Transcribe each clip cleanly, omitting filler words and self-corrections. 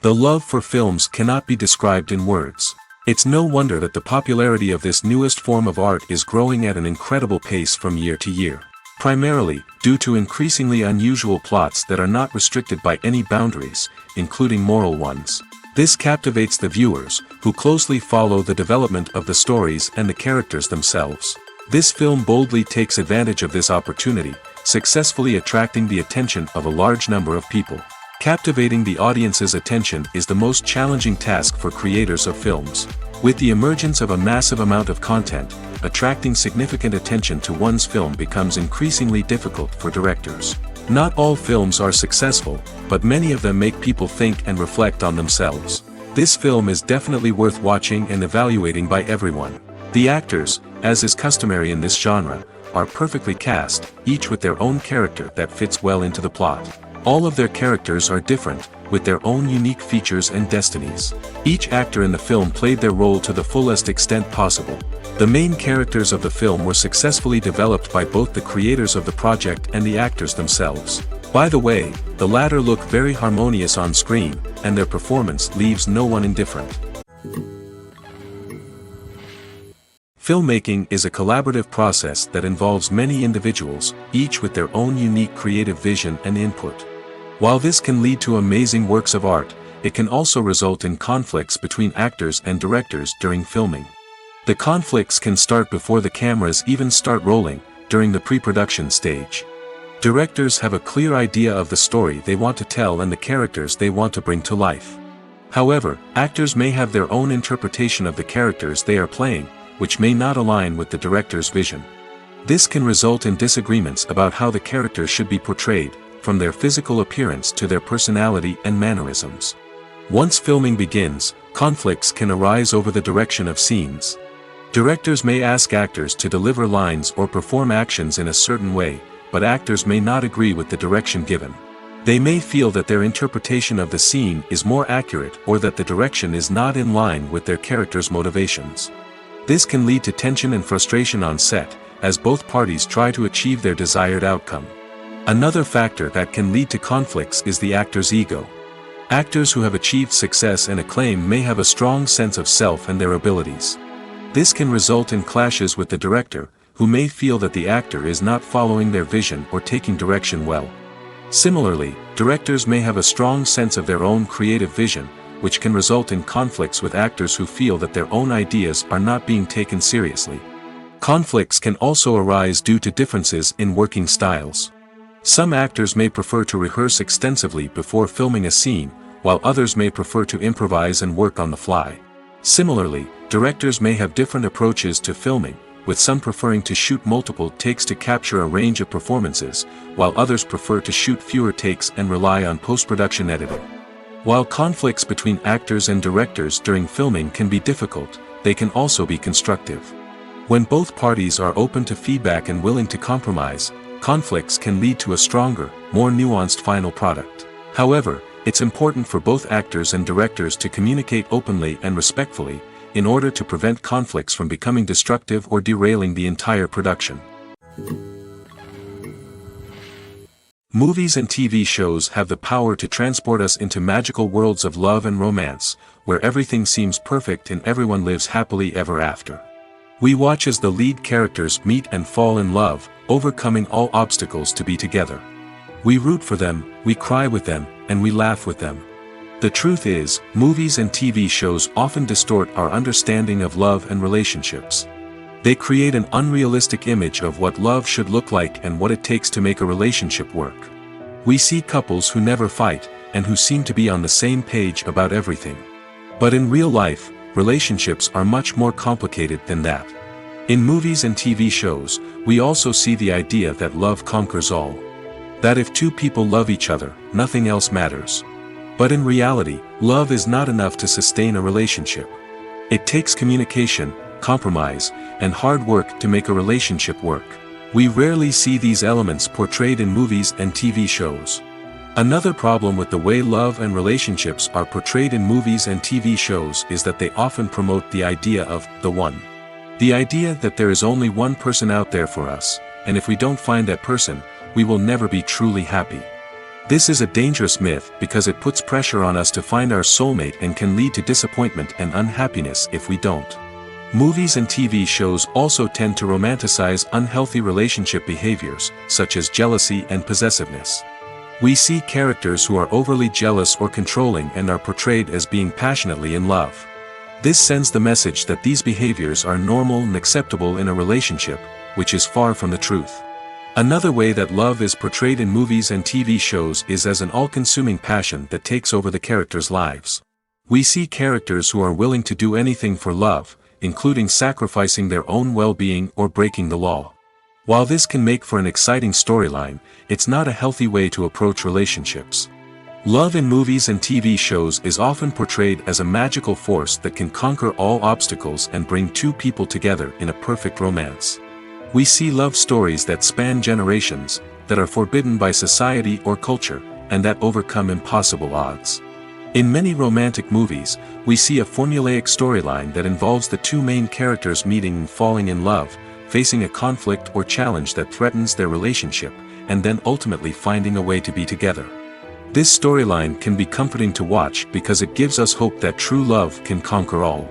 The love for films cannot be described in words. It's no wonder that the popularity of this newest form of art is growing at an incredible pace from year to year. Primarily, due to increasingly unusual plots that are not restricted by any boundaries, including moral ones. This captivates the viewers, who closely follow the development of the stories and the characters themselves. This film boldly takes advantage of this opportunity, successfully attracting the attention of a large number of people. Captivating the audience's attention is the most challenging task for creators of films. With the emergence of a massive amount of content, attracting significant attention to one's film becomes increasingly difficult for directors. Not all films are successful, but many of them make people think and reflect on themselves. This film is definitely worth watching and evaluating by everyone. The actors, as is customary in this genre, are perfectly cast, each with their own character that fits well into the plot. All of their characters are different, with their own unique features and destinies. Each actor in the film played their role to the fullest extent possible. The main characters of the film were successfully developed by both the creators of the project and the actors themselves. By the way, the latter look very harmonious on screen, and their performance leaves no one indifferent. Filmmaking is a collaborative process that involves many individuals, each with their own unique creative vision and input. While this can lead to amazing works of art, it can also result in conflicts between actors and directors during filming. The conflicts can start before the cameras even start rolling, during the pre-production stage. Directors have a clear idea of the story they want to tell and the characters they want to bring to life. However, actors may have their own interpretation of the characters they are playing, which may not align with the director's vision. This can result in disagreements about how the characters should be portrayed, from their physical appearance to their personality and mannerisms. Once filming begins, conflicts can arise over the direction of scenes. Directors may ask actors to deliver lines or perform actions in a certain way, but actors may not agree with the direction given. They may feel that their interpretation of the scene is more accurate or that the direction is not in line with their character's motivations. This can lead to tension and frustration on set, as both parties try to achieve their desired outcome. Another factor that can lead to conflicts is the actor's ego. Actors who have achieved success and acclaim may have a strong sense of self and their abilities. This can result in clashes with the director, who may feel that the actor is not following their vision or taking direction well. Similarly, directors may have a strong sense of their own creative vision, which can result in conflicts with actors who feel that their own ideas are not being taken seriously. Conflicts can also arise due to differences in working styles. Some actors may prefer to rehearse extensively before filming a scene, while others may prefer to improvise and work on the fly. Similarly, directors may have different approaches to filming, with some preferring to shoot multiple takes to capture a range of performances, while others prefer to shoot fewer takes and rely on post-production editing. While conflicts between actors and directors during filming can be difficult, they can also be constructive. When both parties are open to feedback and willing to compromise, conflicts can lead to a stronger, more nuanced final product. However, it's important for both actors and directors to communicate openly and respectfully, in order to prevent conflicts from becoming destructive or derailing the entire production. Movies and TV shows have the power to transport us into magical worlds of love and romance, where everything seems perfect and everyone lives happily ever after. We watch as the lead characters meet and fall in love, overcoming all obstacles to be together. We root for them, we cry with them, and we laugh with them. The truth is, movies and TV shows often distort our understanding of love and relationships. They create an unrealistic image of what love should look like and what it takes to make a relationship work. We see couples who never fight, and who seem to be on the same page about everything. But in real life, relationships are much more complicated than that. In movies and TV shows, we also see the idea that love conquers all. That if two people love each other, nothing else matters. But in reality, love is not enough to sustain a relationship. It takes communication, compromise, and hard work to make a relationship work. We rarely see these elements portrayed in movies and TV shows. Another problem with the way love and relationships are portrayed in movies and TV shows is that they often promote the idea of the one. The idea that there is only one person out there for us, and if we don't find that person, we will never be truly happy. This is a dangerous myth because it puts pressure on us to find our soulmate and can lead to disappointment and unhappiness if we don't. Movies and TV shows also tend to romanticize unhealthy relationship behaviors, such as jealousy and possessiveness. We see characters who are overly jealous or controlling and are portrayed as being passionately in love. This sends the message that these behaviors are normal and acceptable in a relationship, which is far from the truth. Another way that love is portrayed in movies and TV shows is as an all-consuming passion that takes over the characters' lives. We see characters who are willing to do anything for love, including sacrificing their own well-being or breaking the law. While this can make for an exciting storyline, it's not a healthy way to approach relationships. Love in movies and TV shows is often portrayed as a magical force that can conquer all obstacles and bring two people together in a perfect romance. We see love stories that span generations, that are forbidden by society or culture, and that overcome impossible odds. In many romantic movies, we see a formulaic storyline that involves the two main characters meeting and falling in love, facing a conflict or challenge that threatens their relationship, and then ultimately finding a way to be together. This storyline can be comforting to watch because it gives us hope that true love can conquer all.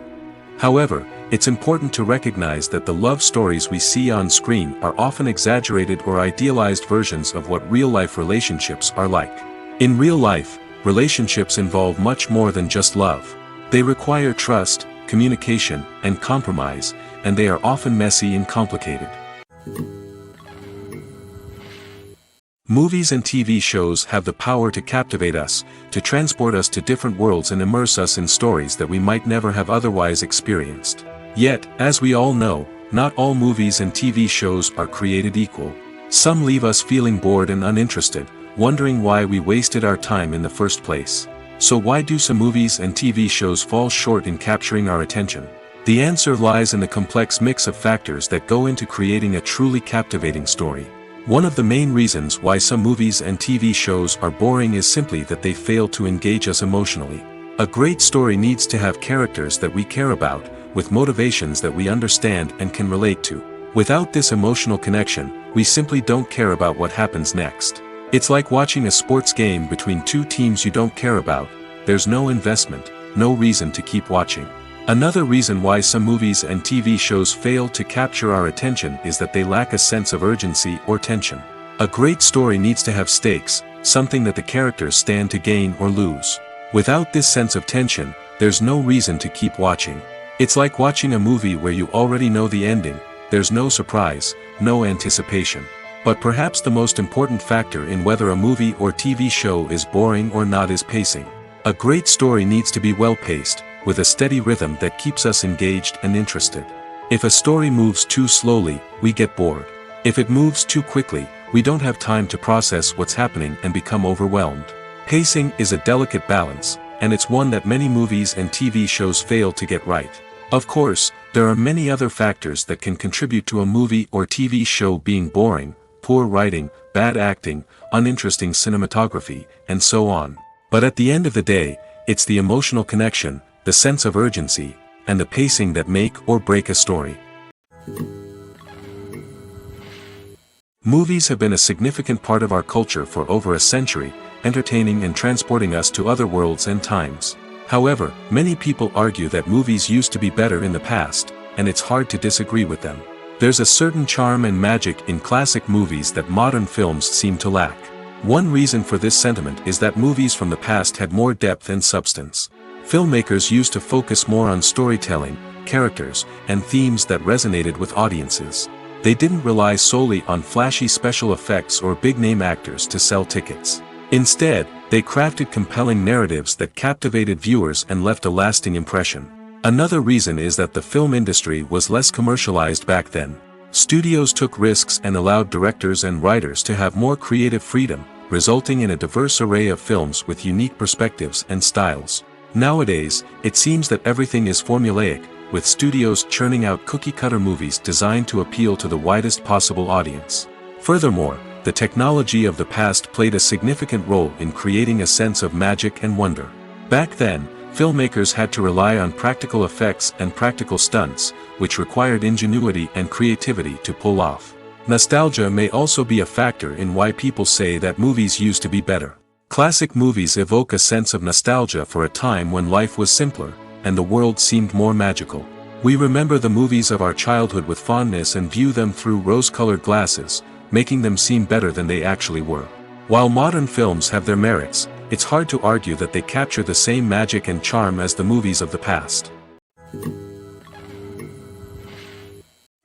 However, it's important to recognize that the love stories we see on screen are often exaggerated or idealized versions of what real-life relationships are like. In real life, relationships involve much more than just love. They require trust, communication, and compromise, and they are often messy and complicated. Movies and TV shows have the power to captivate us, to transport us to different worlds and immerse us in stories that we might never have otherwise experienced. Yet, as we all know, not all movies and TV shows are created equal. Some leave us feeling bored and uninterested, wondering why we wasted our time in the first place. So why do some movies and TV shows fall short in capturing our attention? The answer lies in the complex mix of factors that go into creating a truly captivating story. One of the main reasons why some movies and TV shows are boring is simply that they fail to engage us emotionally. A great story needs to have characters that we care about, with motivations that we understand and can relate to. Without this emotional connection, we simply don't care about what happens next. It's like watching a sports game between two teams you don't care about. There's no investment, no reason to keep watching. Another reason why some movies and TV shows fail to capture our attention is that they lack a sense of urgency or tension. A great story needs to have stakes, something that the characters stand to gain or lose. Without this sense of tension, there's no reason to keep watching. It's like watching a movie where you already know the ending. There's no surprise, no anticipation. But perhaps the most important factor in whether a movie or TV show is boring or not is pacing. A great story needs to be well-paced, with a steady rhythm that keeps us engaged and interested. If a story moves too slowly, we get bored. If it moves too quickly, we don't have time to process what's happening and become overwhelmed. Pacing is a delicate balance, and it's one that many movies and TV shows fail to get right. Of course, there are many other factors that can contribute to a movie or TV show being boring: poor writing, bad acting, uninteresting cinematography, and so on. But at the end of the day, it's the emotional connection, the sense of urgency, and the pacing that make or break a story. Movies have been a significant part of our culture for over a century, entertaining and transporting us to other worlds and times. However, many people argue that movies used to be better in the past, and it's hard to disagree with them. There's a certain charm and magic in classic movies that modern films seem to lack. One reason for this sentiment is that movies from the past had more depth and substance. Filmmakers used to focus more on storytelling, characters, and themes that resonated with audiences. They didn't rely solely on flashy special effects or big-name actors to sell tickets. Instead, they crafted compelling narratives that captivated viewers and left a lasting impression. Another reason is that the film industry was less commercialized back then. Studios took risks and allowed directors and writers to have more creative freedom, resulting in a diverse array of films with unique perspectives and styles. Nowadays, it seems that everything is formulaic, with studios churning out cookie-cutter movies designed to appeal to the widest possible audience. Furthermore, the technology of the past played a significant role in creating a sense of magic and wonder. Back then, filmmakers had to rely on practical effects and practical stunts, which required ingenuity and creativity to pull off. Nostalgia may also be a factor in why people say that movies used to be better. Classic movies evoke a sense of nostalgia for a time when life was simpler, and the world seemed more magical. We remember the movies of our childhood with fondness and view them through rose-colored glasses, making them seem better than they actually were. While modern films have their merits, it's hard to argue that they capture the same magic and charm as the movies of the past.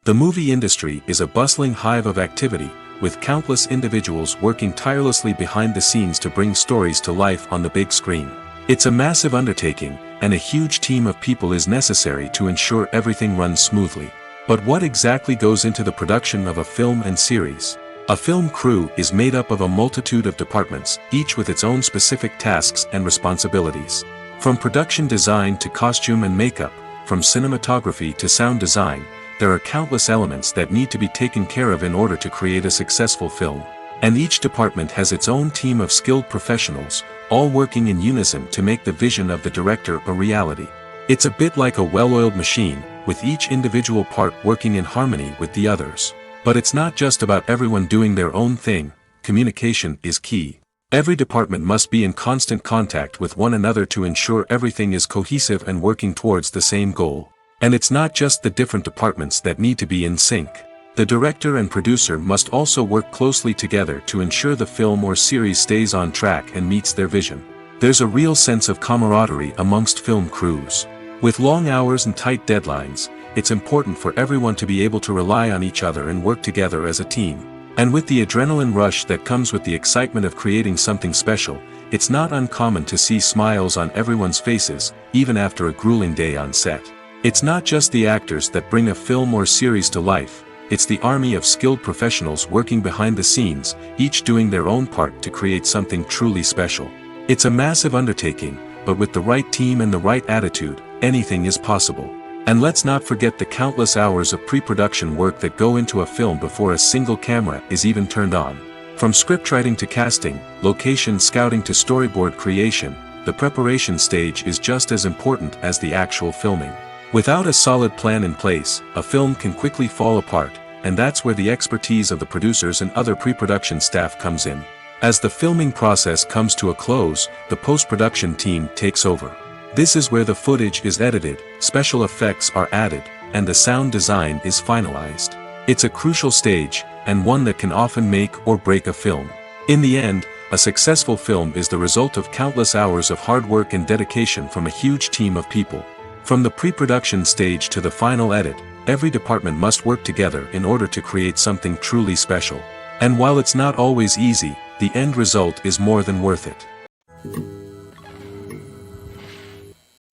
The movie industry is a bustling hive of activity, with countless individuals working tirelessly behind the scenes to bring stories to life on the big screen. It's a massive undertaking, and a huge team of people is necessary to ensure everything runs smoothly. But what exactly goes into the production of a film and series? A film crew is made up of a multitude of departments, each with its own specific tasks and responsibilities. From production design to costume and makeup, from cinematography to sound design, there are countless elements that need to be taken care of in order to create a successful film. And each department has its own team of skilled professionals, all working in unison to make the vision of the director a reality. It's a bit like a well-oiled machine, with each individual part working in harmony with the others. But it's not just about everyone doing their own thing. Communication is key. Every department must be in constant contact with one another to ensure everything is cohesive and working towards the same goal. And it's not just the different departments that need to be in sync. The director and producer must also work closely together to ensure the film or series stays on track and meets their vision. There's a real sense of camaraderie amongst film crews. With long hours and tight deadlines, it's important for everyone to be able to rely on each other and work together as a team. And with the adrenaline rush that comes with the excitement of creating something special, it's not uncommon to see smiles on everyone's faces, even after a grueling day on set. It's not just the actors that bring a film or series to life, it's the army of skilled professionals working behind the scenes, each doing their own part to create something truly special. It's a massive undertaking, but with the right team and the right attitude, anything is possible. And let's not forget the countless hours of pre-production work that go into a film before a single camera is even turned on. From scriptwriting to casting, location scouting to storyboard creation, the preparation stage is just as important as the actual filming. Without a solid plan in place, a film can quickly fall apart, and that's where the expertise of the producers and other pre-production staff comes in. As the filming process comes to a close, the post-production team takes over. This is where the footage is edited, special effects are added, and the sound design is finalized. It's a crucial stage, and one that can often make or break a film. In the end, a successful film is the result of countless hours of hard work and dedication from a huge team of people. From the pre-production stage to the final edit, every department must work together in order to create something truly special. And while it's not always easy, the end result is more than worth it.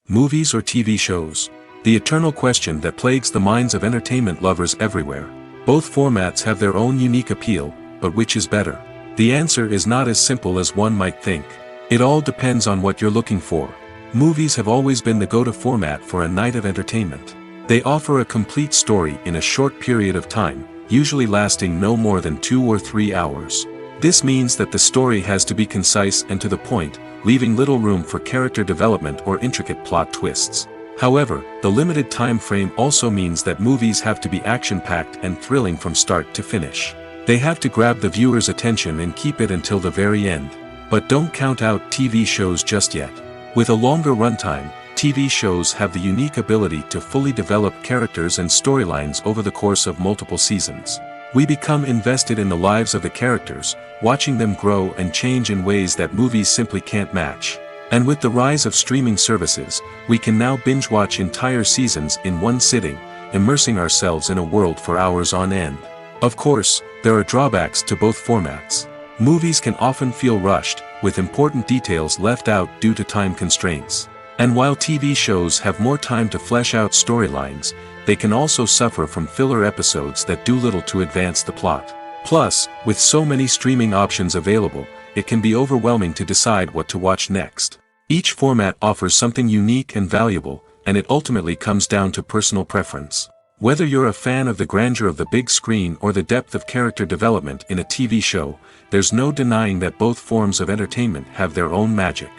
Movies or TV shows? The eternal question that plagues the minds of entertainment lovers everywhere. Both formats have their own unique appeal, but which is better? The answer is not as simple as one might think. It all depends on what you're looking for. Movies have always been the go-to format for a night of entertainment. They offer a complete story in a short period of time, usually lasting no more than 2 or 3 hours. This means that the story has to be concise and to the point, leaving little room for character development or intricate plot twists. However, the limited time frame also means that movies have to be action-packed and thrilling from start to finish. They have to grab the viewer's attention and keep it until the very end. But don't count out TV shows just yet. With a longer runtime, TV shows have the unique ability to fully develop characters and storylines over the course of multiple seasons. We become invested in the lives of the characters, watching them grow and change in ways that movies simply can't match. And with the rise of streaming services, we can now binge-watch entire seasons in one sitting, immersing ourselves in a world for hours on end. Of course, there are drawbacks to both formats. Movies can often feel rushed, with important details left out due to time constraints. And while TV shows have more time to flesh out storylines, they can also suffer from filler episodes that do little to advance the plot. Plus, with so many streaming options available, it can be overwhelming to decide what to watch next. Each format offers something unique and valuable, and it ultimately comes down to personal preference. Whether you're a fan of the grandeur of the big screen or the depth of character development in a TV show, there's no denying that both forms of entertainment have their own magic.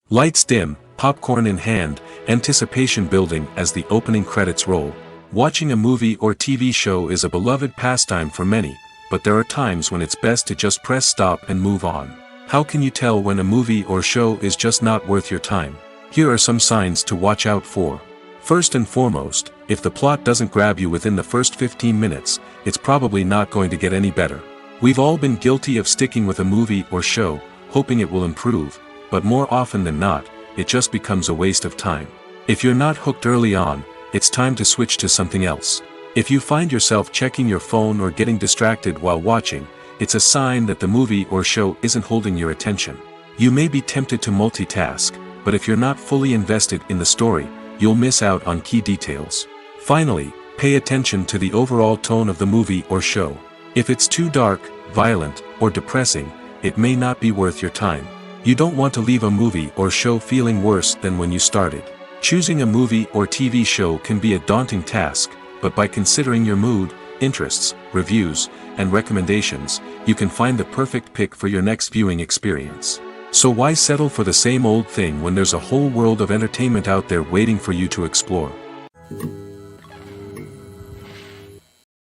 Lights dim, popcorn in hand, anticipation building as the opening credits roll. Watching a movie or TV show is a beloved pastime for many, but there are times when it's best to just press stop and move on. How can you tell when a movie or show is just not worth your time? Here are some signs to watch out for. First and foremost, if the plot doesn't grab you within the first 15 minutes, it's probably not going to get any better. We've all been guilty of sticking with a movie or show, hoping it will improve, but more often than not, it just becomes a waste of time. If you're not hooked early on, it's time to switch to something else. If you find yourself checking your phone or getting distracted while watching, it's a sign that the movie or show isn't holding your attention. You may be tempted to multitask, but if you're not fully invested in the story, you'll miss out on key details. Finally, pay attention to the overall tone of the movie or show. If it's too dark, violent, or depressing, it may not be worth your time. You don't want to leave a movie or show feeling worse than when you started. Choosing a movie or TV show can be a daunting task, but by considering your mood, interests, reviews, and recommendations, you can find the perfect pick for your next viewing experience. So why settle for the same old thing when there's a whole world of entertainment out there waiting for you to explore?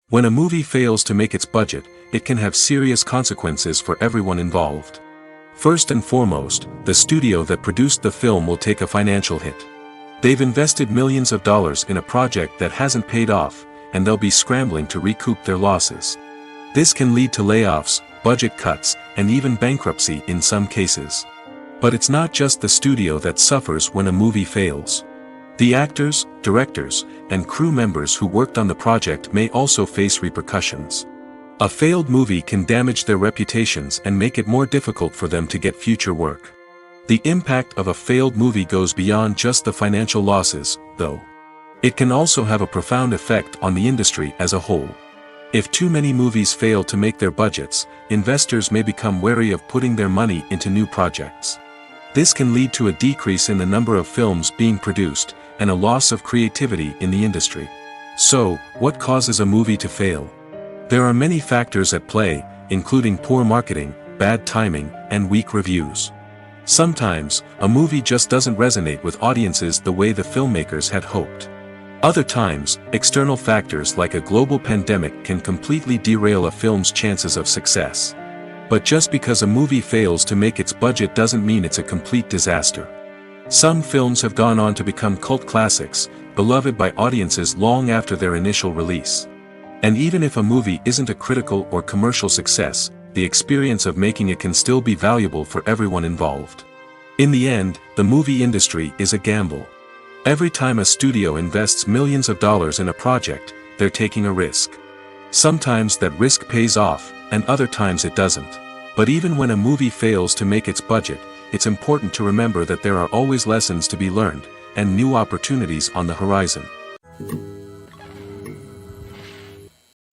When a movie fails to make its budget, it can have serious consequences for everyone involved. First and foremost, the studio that produced the film will take a financial hit. They've invested millions of dollars in a project that hasn't paid off, and they'll be scrambling to recoup their losses. This can lead to layoffs, budget cuts, and even bankruptcy in some cases. But it's not just the studio that suffers when a movie fails. The actors, directors, and crew members who worked on the project may also face repercussions. A failed movie can damage their reputations and make it more difficult for them to get future work. The impact of a failed movie goes beyond just the financial losses, though. It can also have a profound effect on the industry as a whole. If too many movies fail to make their budgets, investors may become wary of putting their money into new projects. This can lead to a decrease in the number of films being produced, and a loss of creativity in the industry. So, what causes a movie to fail? There are many factors at play, including poor marketing, bad timing, and weak reviews. Sometimes, a movie just doesn't resonate with audiences the way the filmmakers had hoped. Other times, external factors like a global pandemic can completely derail a film's chances of success. But just because a movie fails to make its budget doesn't mean it's a complete disaster. Some films have gone on to become cult classics, beloved by audiences long after their initial release. And even if a movie isn't a critical or commercial success, the experience of making it can still be valuable for everyone involved. In the end, the movie industry is a gamble. Every time a studio invests millions of dollars in a project, they're taking a risk. Sometimes that risk pays off, and other times it doesn't. But even when a movie fails to make its budget, it's important to remember that there are always lessons to be learned, and new opportunities on the horizon.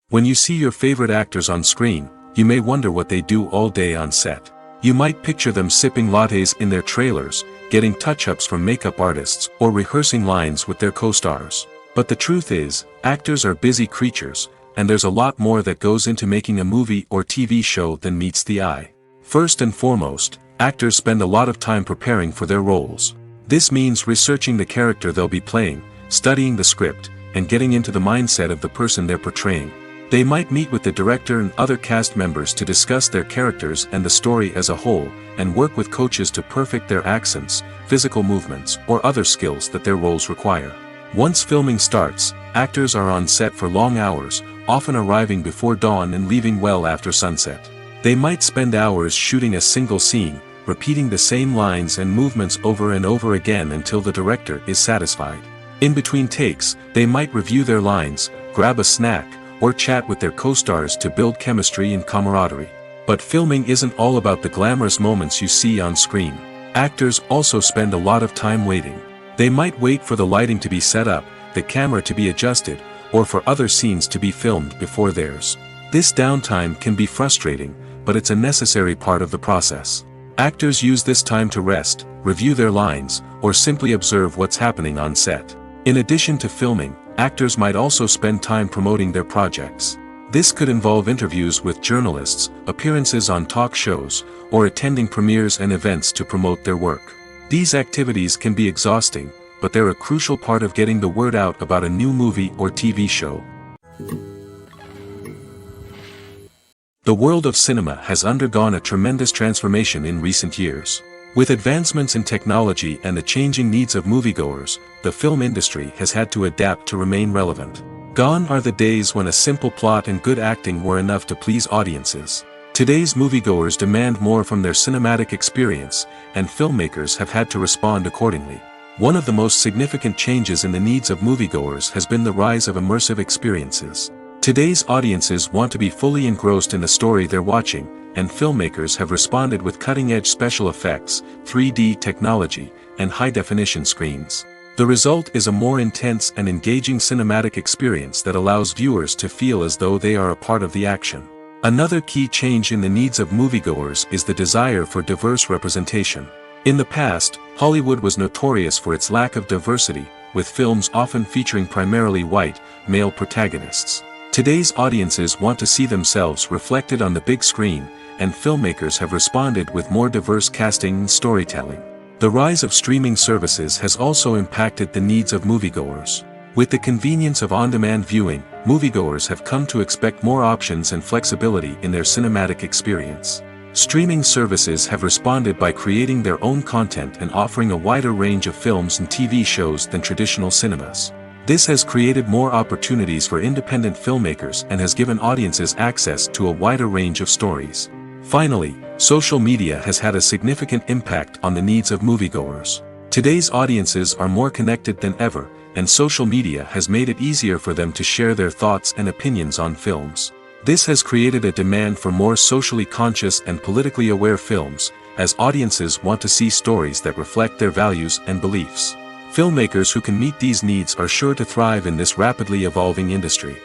When you see your favorite actors on screen, you may wonder what they do all day on set. You might picture them sipping lattes in their trailers, getting touch-ups from makeup artists, or rehearsing lines with their co-stars. But the truth is, actors are busy creatures, and there's a lot more that goes into making a movie or TV show than meets the eye. First and foremost, actors spend a lot of time preparing for their roles. This means researching the character they'll be playing, studying the script, and getting into the mindset of the person they're portraying. They might meet with the director and other cast members to discuss their characters and the story as a whole, and work with coaches to perfect their accents, physical movements, or other skills that their roles require. Once filming starts, actors are on set for long hours, often arriving before dawn and leaving well after sunset. They might spend hours shooting a single scene, repeating the same lines and movements over and over again until the director is satisfied. In between takes, they might review their lines, grab a snack, or chat with their co-stars to build chemistry and camaraderie. But filming isn't all about the glamorous moments you see on screen. Actors also spend a lot of time waiting. They might wait for the lighting to be set up, the camera to be adjusted, or for other scenes to be filmed before theirs. This downtime can be frustrating, but it's a necessary part of the process. Actors use this time to rest, review their lines, or simply observe what's happening on set. In addition to filming, actors might also spend time promoting their projects. This could involve interviews with journalists, appearances on talk shows, or attending premieres and events to promote their work. These activities can be exhausting, but they're a crucial part of getting the word out about a new movie or TV show. The world of cinema has undergone a tremendous transformation in recent years. With advancements in technology and the changing needs of moviegoers, the film industry has had to adapt to remain relevant. Gone are the days when a simple plot and good acting were enough to please audiences. Today's moviegoers demand more from their cinematic experience, and filmmakers have had to respond accordingly. One of the most significant changes in the needs of moviegoers has been the rise of immersive experiences. Today's audiences want to be fully engrossed in the story they're watching, and filmmakers have responded with cutting-edge special effects, 3D technology, and high-definition screens. The result is a more intense and engaging cinematic experience that allows viewers to feel as though they are a part of the action. Another key change in the needs of moviegoers is the desire for diverse representation. In the past, Hollywood was notorious for its lack of diversity, with films often featuring primarily white, male protagonists. Today's audiences want to see themselves reflected on the big screen, and filmmakers have responded with more diverse casting and storytelling. The rise of streaming services has also impacted the needs of moviegoers. With the convenience of on-demand viewing, moviegoers have come to expect more options and flexibility in their cinematic experience. Streaming services have responded by creating their own content and offering a wider range of films and TV shows than traditional cinemas. This has created more opportunities for independent filmmakers and has given audiences access to a wider range of stories. Finally, social media has had a significant impact on the needs of moviegoers. Today's audiences are more connected than ever, and social media has made it easier for them to share their thoughts and opinions on films. This has created a demand for more socially conscious and politically aware films, as audiences want to see stories that reflect their values and beliefs. Filmmakers who can meet these needs are sure to thrive in this rapidly evolving industry.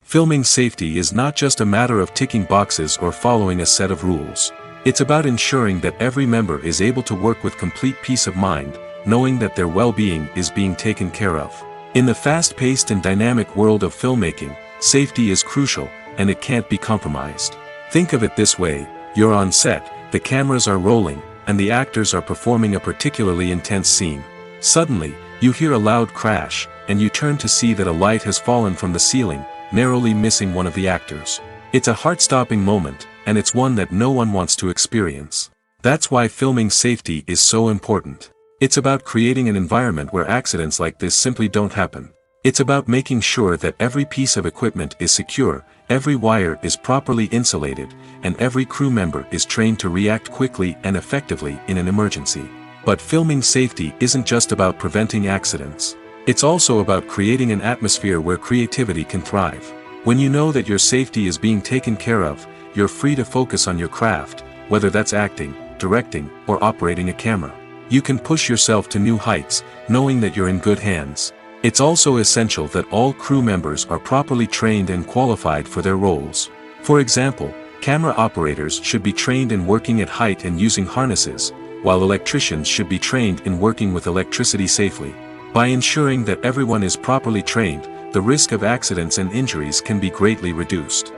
Filming safety is not just a matter of ticking boxes or following a set of rules. It's about ensuring that every member is able to work with complete peace of mind, knowing that their well-being is being taken care of. In the fast-paced and dynamic world of filmmaking, safety is crucial, and it can't be compromised. Think of it this way: you're on set, the cameras are rolling, and the actors are performing a particularly intense scene. Suddenly, you hear a loud crash, and you turn to see that a light has fallen from the ceiling, narrowly missing one of the actors. It's a heart-stopping moment, and it's one that no one wants to experience. That's why filming safety is so important. It's about creating an environment where accidents like this simply don't happen. It's about making sure that every piece of equipment is secure, every wire is properly insulated, and every crew member is trained to react quickly and effectively in an emergency. But filming safety isn't just about preventing accidents. It's also about creating an atmosphere where creativity can thrive. When you know that your safety is being taken care of, you're free to focus on your craft, whether that's acting, directing, or operating a camera. You can push yourself to new heights, knowing that you're in good hands. It's also essential that all crew members are properly trained and qualified for their roles. For example, camera operators should be trained in working at height and using harnesses, while electricians should be trained in working with electricity safely. By ensuring that everyone is properly trained, the risk of accidents and injuries can be greatly reduced.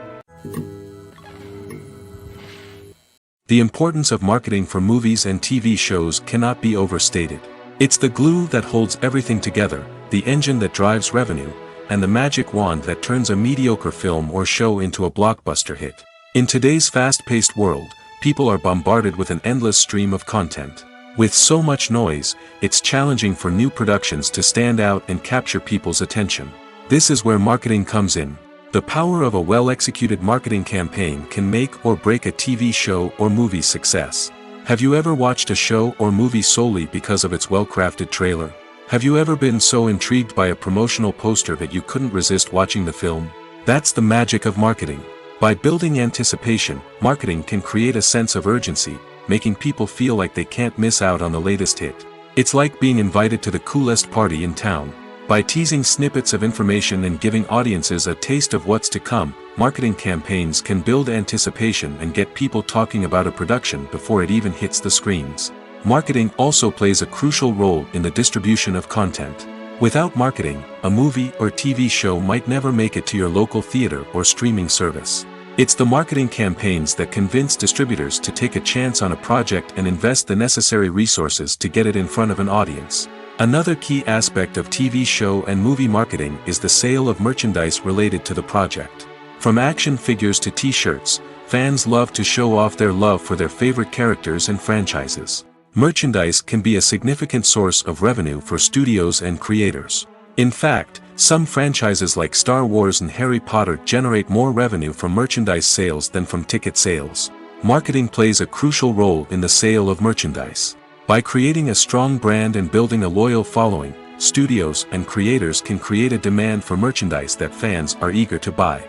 The importance of marketing for movies and TV shows cannot be overstated. It's the glue that holds everything together, the engine that drives revenue, and the magic wand that turns a mediocre film or show into a blockbuster hit. In today's fast-paced world, people are bombarded with an endless stream of content. With so much noise, it's challenging for new productions to stand out and capture people's attention. This is where marketing comes in. The power of a well-executed marketing campaign can make or break a TV show or movie's success. Have you ever watched a show or movie solely because of its well-crafted trailer? Have you ever been so intrigued by a promotional poster that you couldn't resist watching the film? That's the magic of marketing. By building anticipation, marketing can create a sense of urgency, making people feel like they can't miss out on the latest hit. It's like being invited to the coolest party in town. By teasing snippets of information and giving audiences a taste of what's to come, marketing campaigns can build anticipation and get people talking about a production before it even hits the screens. Marketing also plays a crucial role in the distribution of content. Without marketing, a movie or TV show might never make it to your local theater or streaming service. It's the marketing campaigns that convince distributors to take a chance on a project and invest the necessary resources to get it in front of an audience. Another key aspect of TV show and movie marketing is the sale of merchandise related to the project. From action figures to t-shirts, fans love to show off their love for their favorite characters and franchises. Merchandise can be a significant source of revenue for studios and creators. In fact, some franchises like Star Wars and Harry Potter generate more revenue from merchandise sales than from ticket sales. Marketing plays a crucial role in the sale of merchandise. By creating a strong brand and building a loyal following, studios and creators can create a demand for merchandise that fans are eager to buy.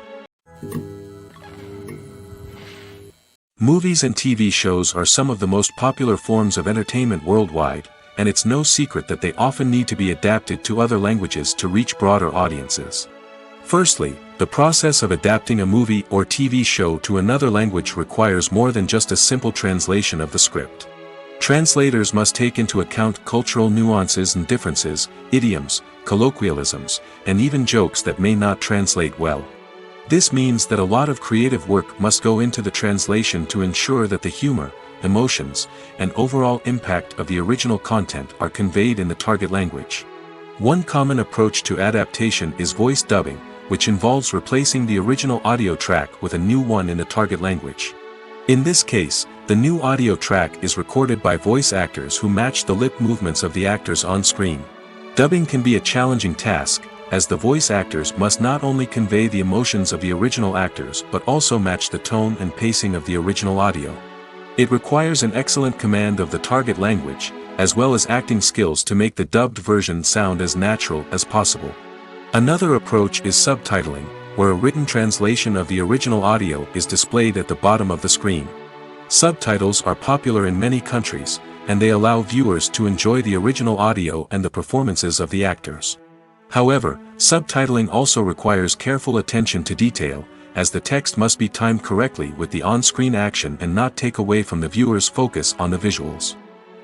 Movies and TV shows are some of the most popular forms of entertainment worldwide, and it's no secret that they often need to be adapted to other languages to reach broader audiences. Firstly, the process of adapting a movie or TV show to another language requires more than just a simple translation of the script. Translators must take into account cultural nuances and differences, idioms, colloquialisms, and even jokes that may not translate well. This means that a lot of creative work must go into the translation to ensure that the humor, emotions, and overall impact of the original content are conveyed in the target language. One common approach to adaptation is voice dubbing, which involves replacing the original audio track with a new one in the target language. In this case, the new audio track is recorded by voice actors who match the lip movements of the actors on screen. Dubbing can be a challenging task, as the voice actors must not only convey the emotions of the original actors but also match the tone and pacing of the original audio. It requires an excellent command of the target language, as well as acting skills to make the dubbed version sound as natural as possible. Another approach is subtitling, where a written translation of the original audio is displayed at the bottom of the screen. Subtitles are popular in many countries, and they allow viewers to enjoy the original audio and the performances of the actors. However, subtitling also requires careful attention to detail, as the text must be timed correctly with the on-screen action and not take away from the viewer's focus on the visuals.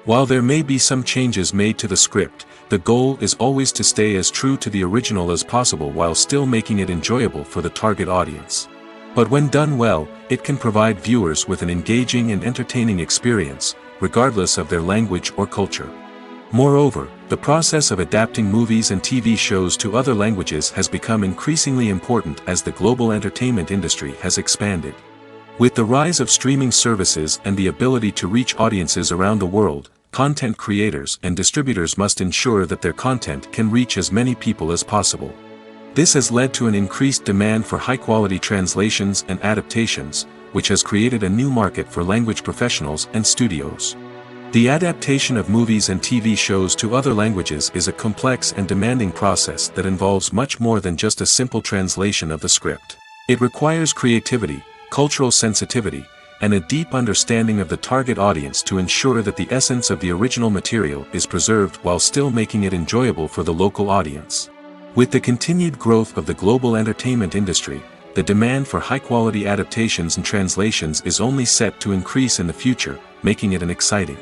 While there may be some changes made to the script, the goal is always to stay as true to the original as possible while still making it enjoyable for the target audience. But when done well, it can provide viewers with an engaging and entertaining experience, regardless of their language or culture. Moreover, the process of adapting movies and TV shows to other languages has become increasingly important as the global entertainment industry has expanded. With the rise of streaming services and the ability to reach audiences around the world, content creators and distributors must ensure that their content can reach as many people as possible. This has led to an increased demand for high-quality translations and adaptations, which has created a new market for language professionals and studios. The adaptation of movies and TV shows to other languages is a complex and demanding process that involves much more than just a simple translation of the script. It requires creativity, cultural sensitivity, and a deep understanding of the target audience to ensure that the essence of the original material is preserved while still making it enjoyable for the local audience. With the continued growth of the global entertainment industry, the demand for high-quality adaptations and translations is only set to increase in the future, making it an exciting.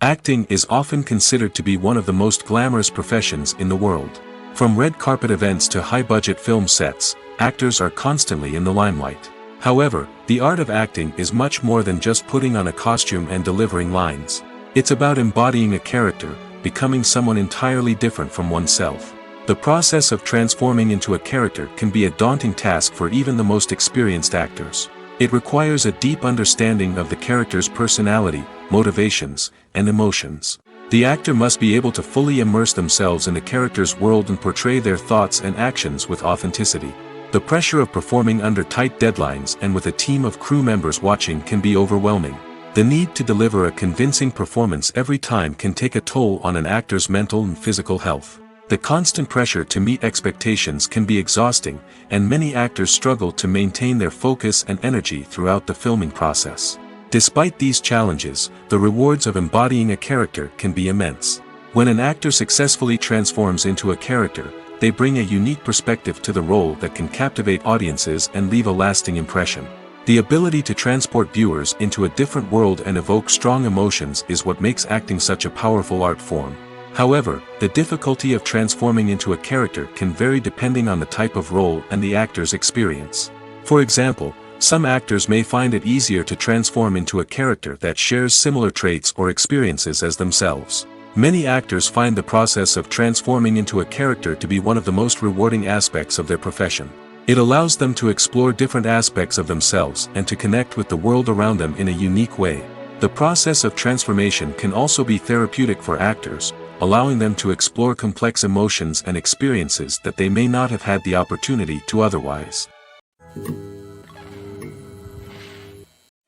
Acting is often considered to be one of the most glamorous professions in the world. From red carpet events to high-budget film sets, actors are constantly in the limelight. However, the art of acting is much more than just putting on a costume and delivering lines. It's about embodying a character, becoming someone entirely different from oneself. The process of transforming into a character can be a daunting task for even the most experienced actors. It requires a deep understanding of the character's personality, motivations, and emotions. The actor must be able to fully immerse themselves in the character's world and portray their thoughts and actions with authenticity. The pressure of performing under tight deadlines and with a team of crew members watching can be overwhelming. The need to deliver a convincing performance every time can take a toll on an actor's mental and physical health. The constant pressure to meet expectations can be exhausting, and many actors struggle to maintain their focus and energy throughout the filming process. Despite these challenges, the rewards of embodying a character can be immense. When an actor successfully transforms into a character, they bring a unique perspective to the role that can captivate audiences and leave a lasting impression. The ability to transport viewers into a different world and evoke strong emotions is what makes acting such a powerful art form. However, the difficulty of transforming into a character can vary depending on the type of role and the actor's experience. For example, Some actors may find it easier to transform into a character that shares similar traits or experiences as themselves. Many actors find the process of transforming into a character to be one of the most rewarding aspects of their profession. It allows them to explore different aspects of themselves and to connect with the world around them in a unique way. The process of transformation can also be therapeutic for actors, allowing them to explore complex emotions and experiences that they may not have had the opportunity to otherwise.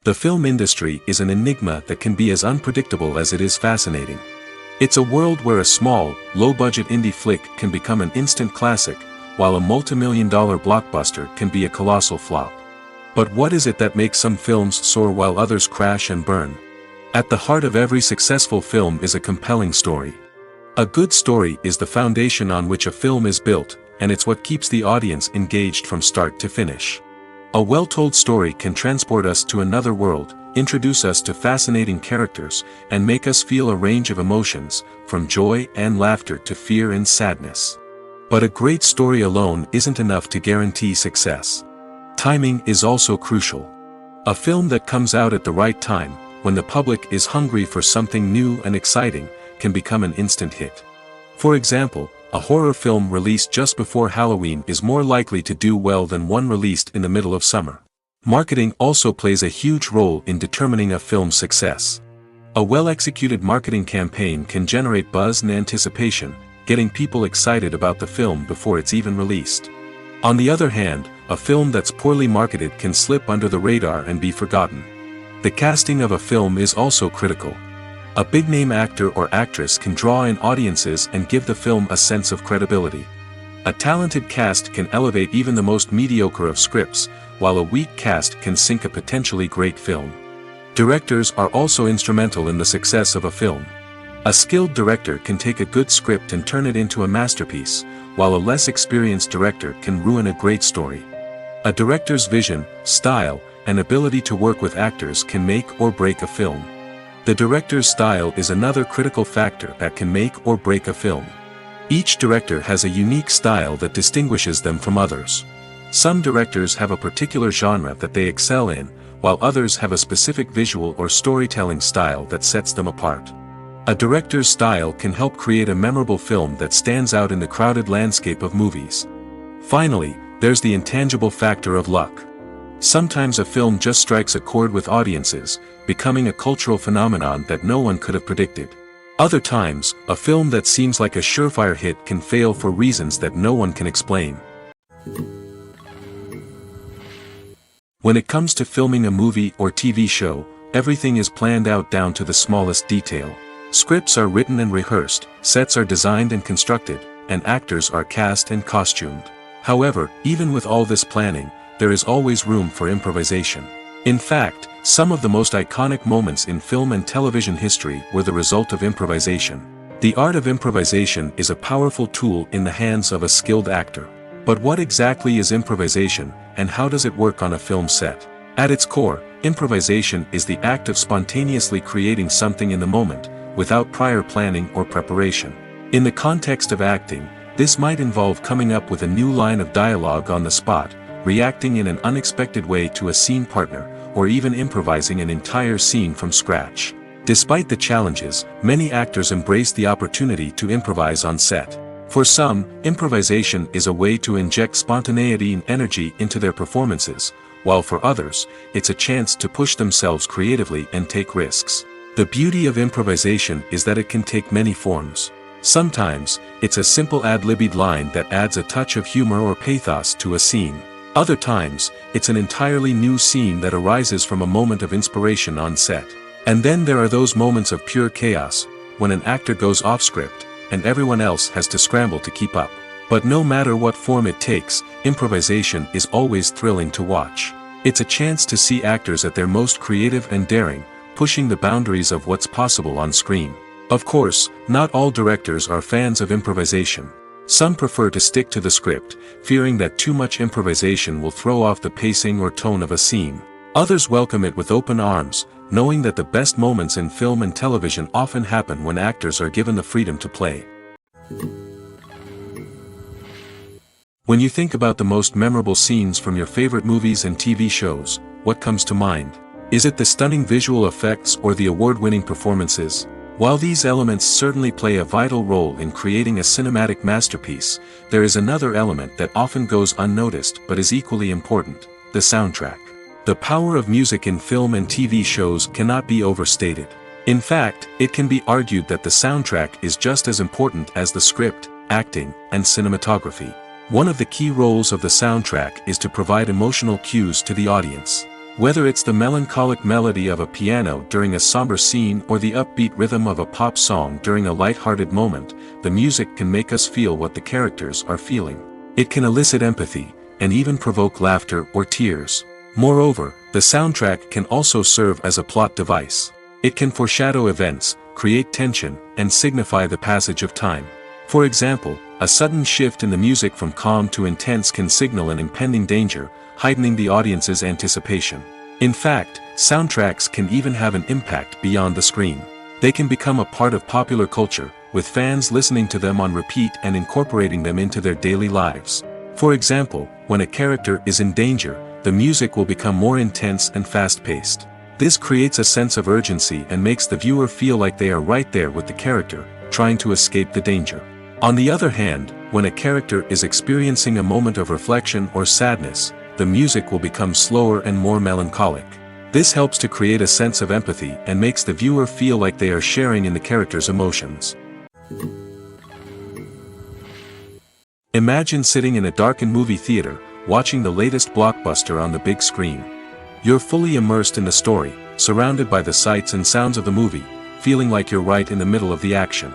The film industry is an enigma that can be as unpredictable as it is fascinating. It's a world where a small, low-budget indie flick can become an instant classic, while a multi-million-dollar blockbuster can be a colossal flop. But what is it that makes some films soar while others crash and burn? At the heart of every successful film is a compelling story. A good story is the foundation on which a film is built, and it's what keeps the audience engaged from start to finish. A well-told story can transport us to another world, introduce us to fascinating characters, and make us feel a range of emotions, from joy and laughter to fear and sadness. But a great story alone isn't enough to guarantee success. Timing is also crucial. A film that comes out at the right time, when the public is hungry for something new and exciting, can become an instant hit. For example, a horror film released just before Halloween is more likely to do well than one released in the middle of summer. Marketing also plays a huge role in determining a film's success. A well-executed marketing campaign can generate buzz and anticipation, getting people excited about the film before it's even released. On the other hand, a film that's poorly marketed can slip under the radar and be forgotten. The casting of a film is also critical. A big-name actor or actress can draw in audiences and give the film a sense of credibility. A talented cast can elevate even the most mediocre of scripts, while a weak cast can sink a potentially great film. Directors are also instrumental in the success of a film. A skilled director can take a good script and turn it into a masterpiece, while a less experienced director can ruin a great story. A director's vision, style, and ability to work with actors can make or break a film. The director's style is another critical factor that can make or break a film. Each director has a unique style that distinguishes them from others. Some directors have a particular genre that they excel in, while others have a specific visual or storytelling style that sets them apart. A director's style can help create a memorable film that stands out in the crowded landscape of movies. Finally, there's the intangible factor of luck. Sometimes a film just strikes a chord with audiences, becoming a cultural phenomenon that no one could have predicted. Other times, a film that seems like a surefire hit can fail for reasons that no one can explain. When it comes to filming a movie or TV show, everything is planned out down to the smallest detail. Scripts are written and rehearsed, sets are designed and constructed, and actors are cast and costumed. However, even with all this planning, there is always room for improvisation. In fact, some of the most iconic moments in film and television history were the result of improvisation. The art of improvisation is a powerful tool in the hands of a skilled actor. But what exactly is improvisation, and how does it work on a film set? At its core, improvisation is the act of spontaneously creating something in the moment, without prior planning or preparation. In the context of acting, this might involve coming up with a new line of dialogue on the spot, reacting in an unexpected way to a scene partner, or even improvising an entire scene from scratch. Despite the challenges, many actors embrace the opportunity to improvise on set. For some, improvisation is a way to inject spontaneity and energy into their performances, while for others, it's a chance to push themselves creatively and take risks. The beauty of improvisation is that it can take many forms. Sometimes, it's a simple ad-libbed line that adds a touch of humor or pathos to a scene. Other times, it's an entirely new scene that arises from a moment of inspiration on set. And then there are those moments of pure chaos, when an actor goes off script, and everyone else has to scramble to keep up. But no matter what form it takes, improvisation is always thrilling to watch. It's a chance to see actors at their most creative and daring, pushing the boundaries of what's possible on screen. Of course, not all directors are fans of improvisation. Some prefer to stick to the script, fearing that too much improvisation will throw off the pacing or tone of a scene. Others welcome it with open arms, knowing that the best moments in film and television often happen when actors are given the freedom to play. When you think about the most memorable scenes from your favorite movies and TV shows, what comes to mind? Is it the stunning visual effects or the award-winning performances? While these elements certainly play a vital role in creating a cinematic masterpiece, there is another element that often goes unnoticed but is equally important: the soundtrack. The power of music in film and TV shows cannot be overstated. In fact, it can be argued that the soundtrack is just as important as the script, acting, and cinematography. One of the key roles of the soundtrack is to provide emotional cues to the audience. Whether it's the melancholic melody of a piano during a somber scene or the upbeat rhythm of a pop song during a light-hearted moment, the music can make us feel what the characters are feeling. It can elicit empathy, and even provoke laughter or tears. Moreover, the soundtrack can also serve as a plot device. It can foreshadow events, create tension, and signify the passage of time. For example, a sudden shift in the music from calm to intense can signal an impending danger, heightening the audience's anticipation. In fact, soundtracks can even have an impact beyond the screen. They can become a part of popular culture, with fans listening to them on repeat and incorporating them into their daily lives. For example, when a character is in danger, the music will become more intense and fast-paced. This creates a sense of urgency and makes the viewer feel like they are right there with the character, trying to escape the danger. On the other hand, when a character is experiencing a moment of reflection or sadness, the music will become slower and more melancholic. This helps to create a sense of empathy and makes the viewer feel like they are sharing in the character's emotions. Imagine sitting in a darkened movie theater, watching the latest blockbuster on the big screen. You're fully immersed in the story, surrounded by the sights and sounds of the movie, feeling like you're right in the middle of the action.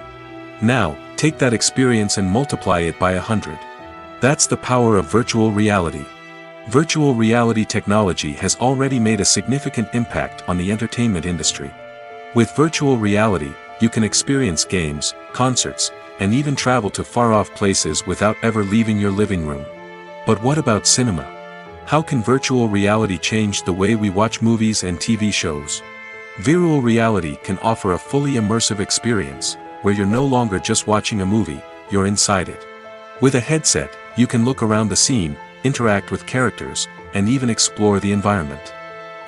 Now, take that experience and multiply it by 100. That's the power of virtual reality. Virtual reality technology has already made a significant impact on the entertainment industry. With virtual reality, you can experience games, concerts, and even travel to far-off places without ever leaving your living room. But what about cinema? How can virtual reality change the way we watch movies and TV shows? Virtual reality can offer a fully immersive experience, where you're no longer just watching a movie, you're inside it. With a headset, you can look around the scene, interact with characters, and even explore the environment.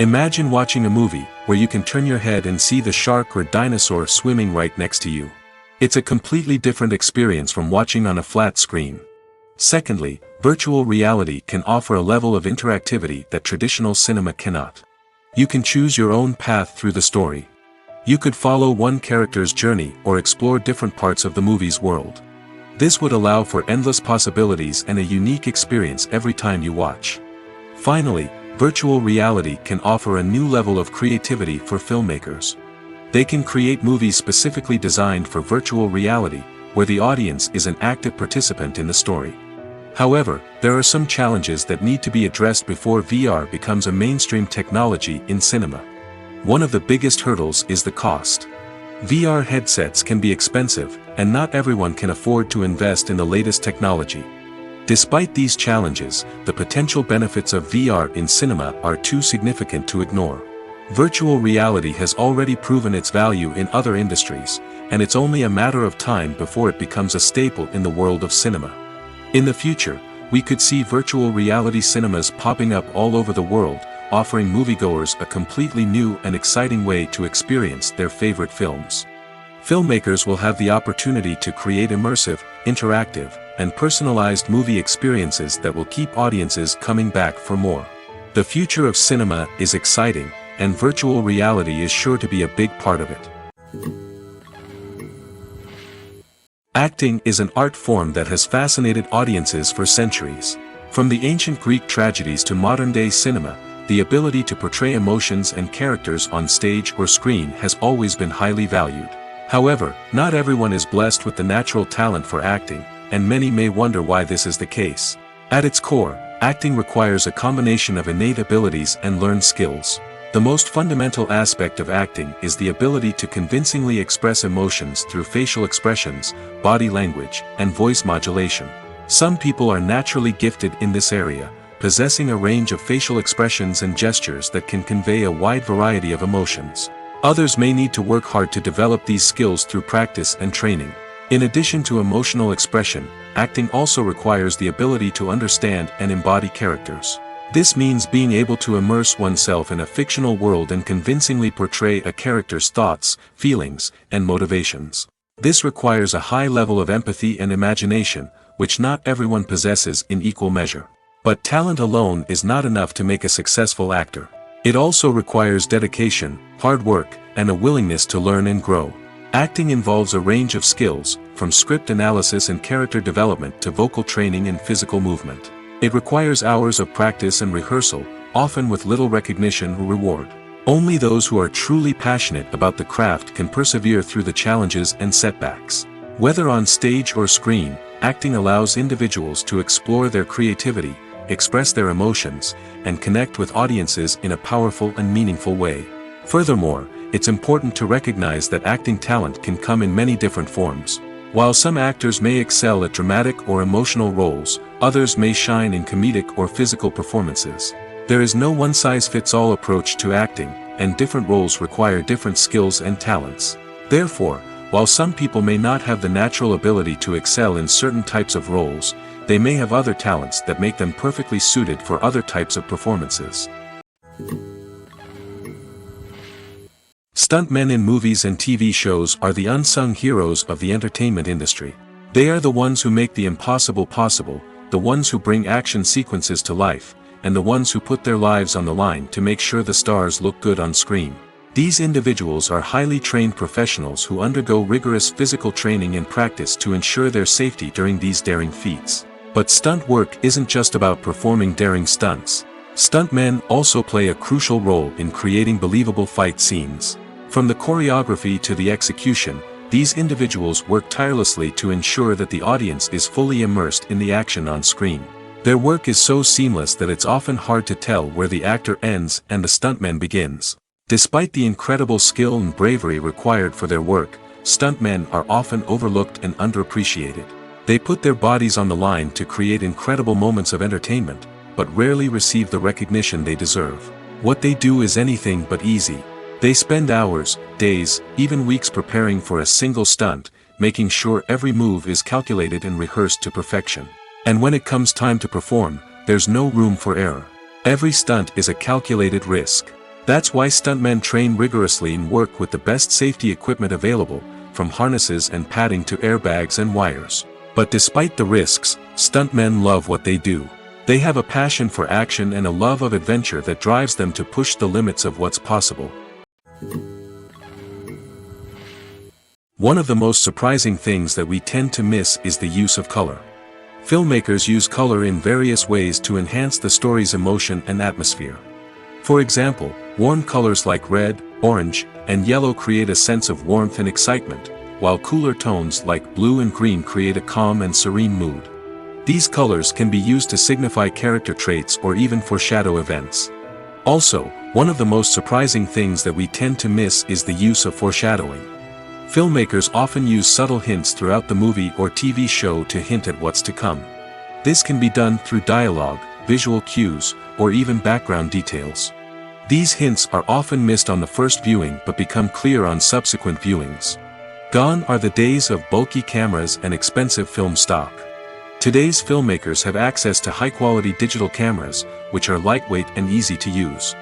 Imagine watching a movie where you can turn your head and see the shark or dinosaur swimming right next to you. It's a completely different experience from watching on a flat screen. Secondly, virtual reality can offer a level of interactivity that traditional cinema cannot. You can choose your own path through the story. You could follow one character's journey or explore different parts of the movie's world. This would allow for endless possibilities and a unique experience every time you watch. Finally, virtual reality can offer a new level of creativity for filmmakers. They can create movies specifically designed for virtual reality, where the audience is an active participant in the story. However, there are some challenges that need to be addressed before VR becomes a mainstream technology in cinema. One of the biggest hurdles is the cost. VR headsets can be expensive, and not everyone can afford to invest in the latest technology. Despite these challenges, the potential benefits of VR in cinema are too significant to ignore. Virtual reality has already proven its value in other industries, and it's only a matter of time before it becomes a staple in the world of cinema. In the future, we could see virtual reality cinemas popping up all over the world, offering moviegoers a completely new and exciting way to experience their favorite films. Filmmakers will have the opportunity to create immersive, interactive, and personalized movie experiences that will keep audiences coming back for more. The future of cinema is exciting, and virtual reality is sure to be a big part of it. Acting is an art form that has fascinated audiences for centuries. From the ancient Greek tragedies to modern-day cinema, the ability to portray emotions and characters on stage or screen has always been highly valued. However, not everyone is blessed with the natural talent for acting, and many may wonder why this is the case. At its core, acting requires a combination of innate abilities and learned skills. The most fundamental aspect of acting is the ability to convincingly express emotions through facial expressions, body language, and voice modulation. Some people are naturally gifted in this area, possessing a range of facial expressions and gestures that can convey a wide variety of emotions. Others may need to work hard to develop these skills through practice and training. In addition to emotional expression, acting also requires the ability to understand and embody characters. This means being able to immerse oneself in a fictional world and convincingly portray a character's thoughts, feelings, and motivations. This requires a high level of empathy and imagination, which not everyone possesses in equal measure. But talent alone is not enough to make a successful actor. It also requires dedication, hard work, and a willingness to learn and grow. Acting involves a range of skills, from script analysis and character development to vocal training and physical movement. It requires hours of practice and rehearsal, often with little recognition or reward. Only those who are truly passionate about the craft can persevere through the challenges and setbacks. Whether on stage or screen, acting allows individuals to explore their creativity, express their emotions, and connect with audiences in a powerful and meaningful way. Furthermore, it's important to recognize that acting talent can come in many different forms. While some actors may excel at dramatic or emotional roles, others may shine in comedic or physical performances. There is no one-size-fits-all approach to acting, and different roles require different skills and talents. Therefore, while some people may not have the natural ability to excel in certain types of roles, they may have other talents that make them perfectly suited for other types of performances. Stuntmen in movies and TV shows are the unsung heroes of the entertainment industry. They are the ones who make the impossible possible, the ones who bring action sequences to life, and the ones who put their lives on the line to make sure the stars look good on screen. These individuals are highly trained professionals who undergo rigorous physical training and practice to ensure their safety during these daring feats. But stunt work isn't just about performing daring stunts. Stuntmen also play a crucial role in creating believable fight scenes. From the choreography to the execution, these individuals work tirelessly to ensure that the audience is fully immersed in the action on screen. Their work is so seamless that it's often hard to tell where the actor ends and the stuntman begins. Despite the incredible skill and bravery required for their work, stuntmen are often overlooked and underappreciated. They put their bodies on the line to create incredible moments of entertainment, but rarely receive the recognition they deserve. What they do is anything but easy. They spend hours, days, even weeks preparing for a single stunt, making sure every move is calculated and rehearsed to perfection. And when it comes time to perform, there's no room for error. Every stunt is a calculated risk. That's why stuntmen train rigorously and work with the best safety equipment available, from harnesses and padding to airbags and wires. But despite the risks, stuntmen love what they do. They have a passion for action and a love of adventure that drives them to push the limits of what's possible. One of the most surprising things that we tend to miss is the use of color. Filmmakers use color in various ways to enhance the story's emotion and atmosphere. For example, warm colors like red, orange, and yellow create a sense of warmth and excitement, while cooler tones like blue and green create a calm and serene mood. These colors can be used to signify character traits or even foreshadow events. Also, one of the most surprising things that we tend to miss is the use of foreshadowing. Filmmakers often use subtle hints throughout the movie or TV show to hint at what's to come. This can be done through dialogue, visual cues, or even background details. These hints are often missed on the first viewing but become clear on subsequent viewings. Gone are the days of bulky cameras and expensive film stock. Today's filmmakers have access to high-quality digital cameras, which are lightweight and easy to use.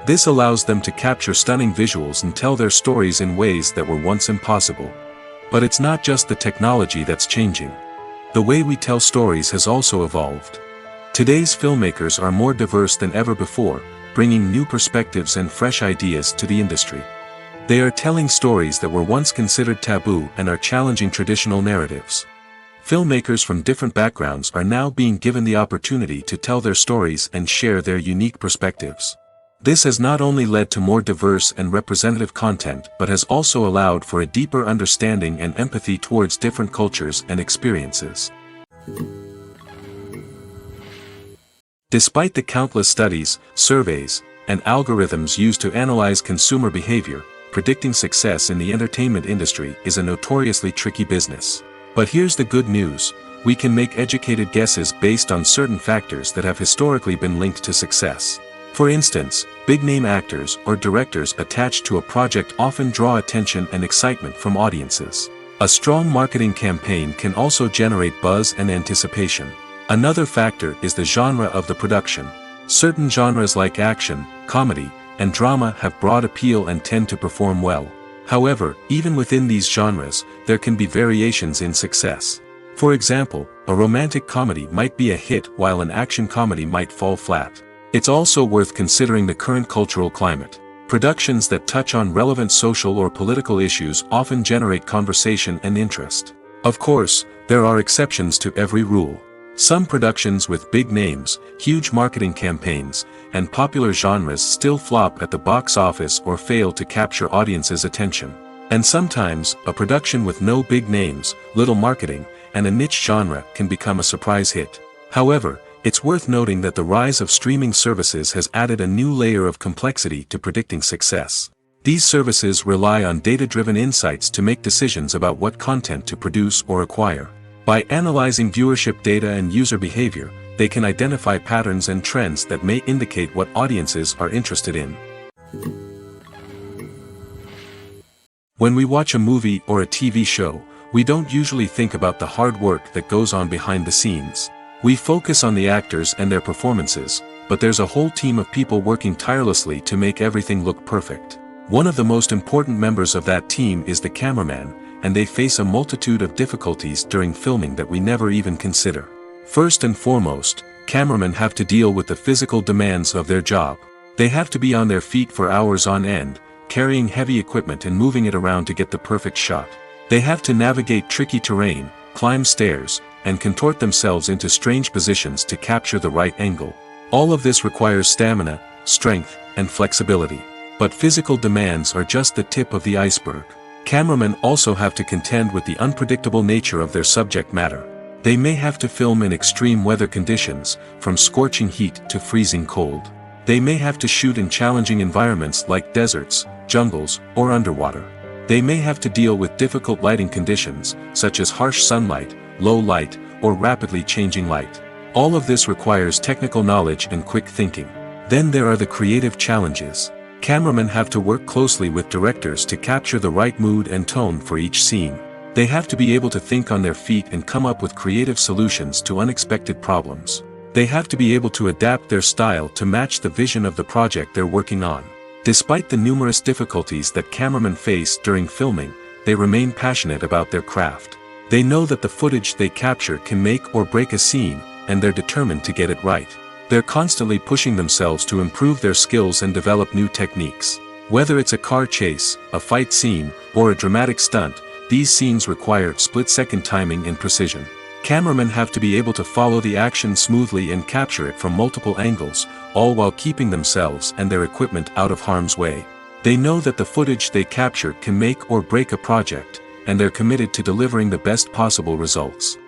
This allows them to capture stunning visuals and tell their stories in ways that were once impossible. But it's not just the technology that's changing. The way we tell stories has also evolved. Today's filmmakers are more diverse than ever before, bringing new perspectives and fresh ideas to the industry. They are telling stories that were once considered taboo and are challenging traditional narratives. Filmmakers from different backgrounds are now being given the opportunity to tell their stories and share their unique perspectives. This has not only led to more diverse and representative content but has also allowed for a deeper understanding and empathy towards different cultures and experiences. Despite the countless studies, surveys, and algorithms used to analyze consumer behavior, predicting success in the entertainment industry is a notoriously tricky business. But here's the good news: we can make educated guesses based on certain factors that have historically been linked to success. For instance, big-name actors or directors attached to a project often draw attention and excitement from audiences. A strong marketing campaign can also generate buzz and anticipation. Another factor is the genre of the production. Certain genres like action, comedy, and drama have broad appeal and tend to perform well. However, even within these genres, there can be variations in success. For example, a romantic comedy might be a hit while an action comedy might fall flat. It's also worth considering the current cultural climate. Productions that touch on relevant social or political issues often generate conversation and interest. Of course, there are exceptions to every rule. Some productions with big names, huge marketing campaigns, and popular genres still flop at the box office or fail to capture audiences' attention. And sometimes, a production with no big names, little marketing, and a niche genre can become a surprise hit. However, it's worth noting that the rise of streaming services has added a new layer of complexity to predicting success. These services rely on data-driven insights to make decisions about what content to produce or acquire. By analyzing viewership data and user behavior, they can identify patterns and trends that may indicate what audiences are interested in. When we watch a movie or a TV show, we don't usually think about the hard work that goes on behind the scenes. We focus on the actors and their performances, but there's a whole team of people working tirelessly to make everything look perfect. One of the most important members of that team is the cameraman, and they face a multitude of difficulties during filming that we never even consider. First and foremost, cameramen have to deal with the physical demands of their job. They have to be on their feet for hours on end, carrying heavy equipment and moving it around to get the perfect shot. They have to navigate tricky terrain, climb stairs, and contort themselves into strange positions to capture the right angle. All of this requires stamina, strength, and flexibility. But physical demands are just the tip of the iceberg. Cameramen also have to contend with the unpredictable nature of their subject matter. They may have to film in extreme weather conditions, from scorching heat to freezing cold. They may have to shoot in challenging environments like deserts, jungles, or underwater. They may have to deal with difficult lighting conditions, such as harsh sunlight, low light, or rapidly changing light. All of this requires technical knowledge and quick thinking. Then there are the creative challenges. Cameramen have to work closely with directors to capture the right mood and tone for each scene. They have to be able to think on their feet and come up with creative solutions to unexpected problems. They have to be able to adapt their style to match the vision of the project they're working on. Despite the numerous difficulties that cameramen face during filming, they remain passionate about their craft. They know that the footage they capture can make or break a scene, and they're determined to get it right. They're constantly pushing themselves to improve their skills and develop new techniques. Whether it's a car chase, a fight scene, or a dramatic stunt, these scenes require split-second timing and precision. Cameramen have to be able to follow the action smoothly and capture it from multiple angles, all while keeping themselves and their equipment out of harm's way. They know that the footage they capture can make or break a project, and they're committed to delivering the best possible results.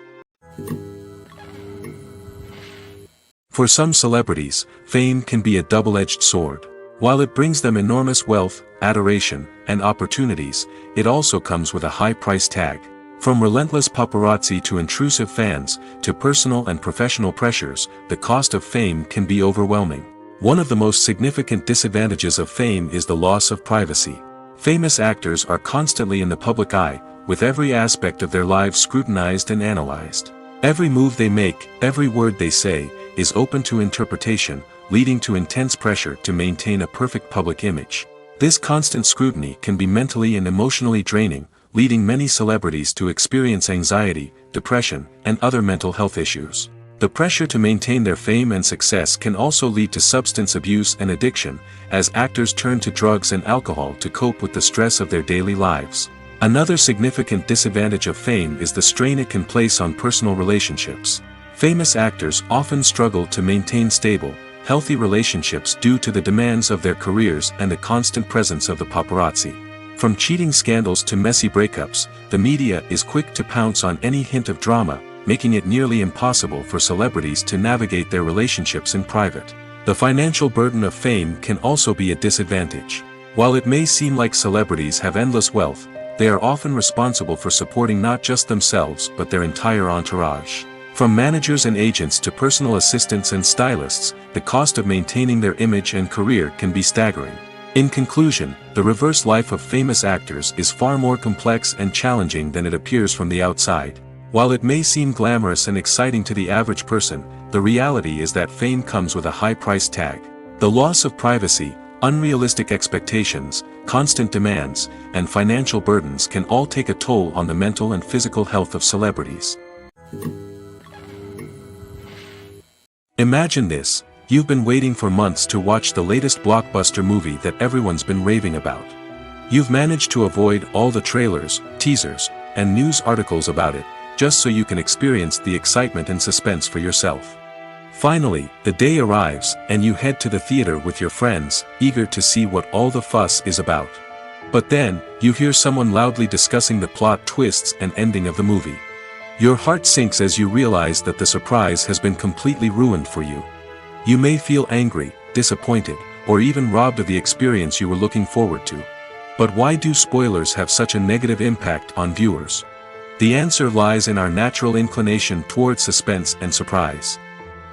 For some celebrities, fame can be a double-edged sword. While it brings them enormous wealth, adoration, and opportunities, it also comes with a high price tag. From relentless paparazzi to intrusive fans, to personal and professional pressures, the cost of fame can be overwhelming. One of the most significant disadvantages of fame is the loss of privacy. Famous actors are constantly in the public eye, with every aspect of their lives scrutinized and analyzed. Every move they make, every word they say, is open to interpretation, leading to intense pressure to maintain a perfect public image. This constant scrutiny can be mentally and emotionally draining, leading many celebrities to experience anxiety, depression, and other mental health issues. The pressure to maintain their fame and success can also lead to substance abuse and addiction, as actors turn to drugs and alcohol to cope with the stress of their daily lives. Another significant disadvantage of fame is the strain it can place on personal relationships. Famous actors often struggle to maintain stable, healthy relationships due to the demands of their careers and the constant presence of the paparazzi. From cheating scandals to messy breakups, the media is quick to pounce on any hint of drama, making it nearly impossible for celebrities to navigate their relationships in private. The financial burden of fame can also be a disadvantage. While it may seem like celebrities have endless wealth, they are often responsible for supporting not just themselves but their entire entourage. From managers and agents to personal assistants and stylists, the cost of maintaining their image and career can be staggering. In conclusion, the reverse life of famous actors is far more complex and challenging than it appears from the outside. While it may seem glamorous and exciting to the average person, the reality is that fame comes with a high price tag. The loss of privacy, unrealistic expectations, constant demands, and financial burdens can all take a toll on the mental and physical health of celebrities. Imagine this: you've been waiting for months to watch the latest blockbuster movie that everyone's been raving about. You've managed to avoid all the trailers, teasers, and news articles about it, just so you can experience the excitement and suspense for yourself. Finally, the day arrives, and you head to the theater with your friends, eager to see what all the fuss is about. But then, you hear someone loudly discussing the plot twists and ending of the movie. Your heart sinks as you realize that the surprise has been completely ruined for you. You may feel angry, disappointed, or even robbed of the experience you were looking forward to. But why do spoilers have such a negative impact on viewers? The answer lies in our natural inclination towards suspense and surprise.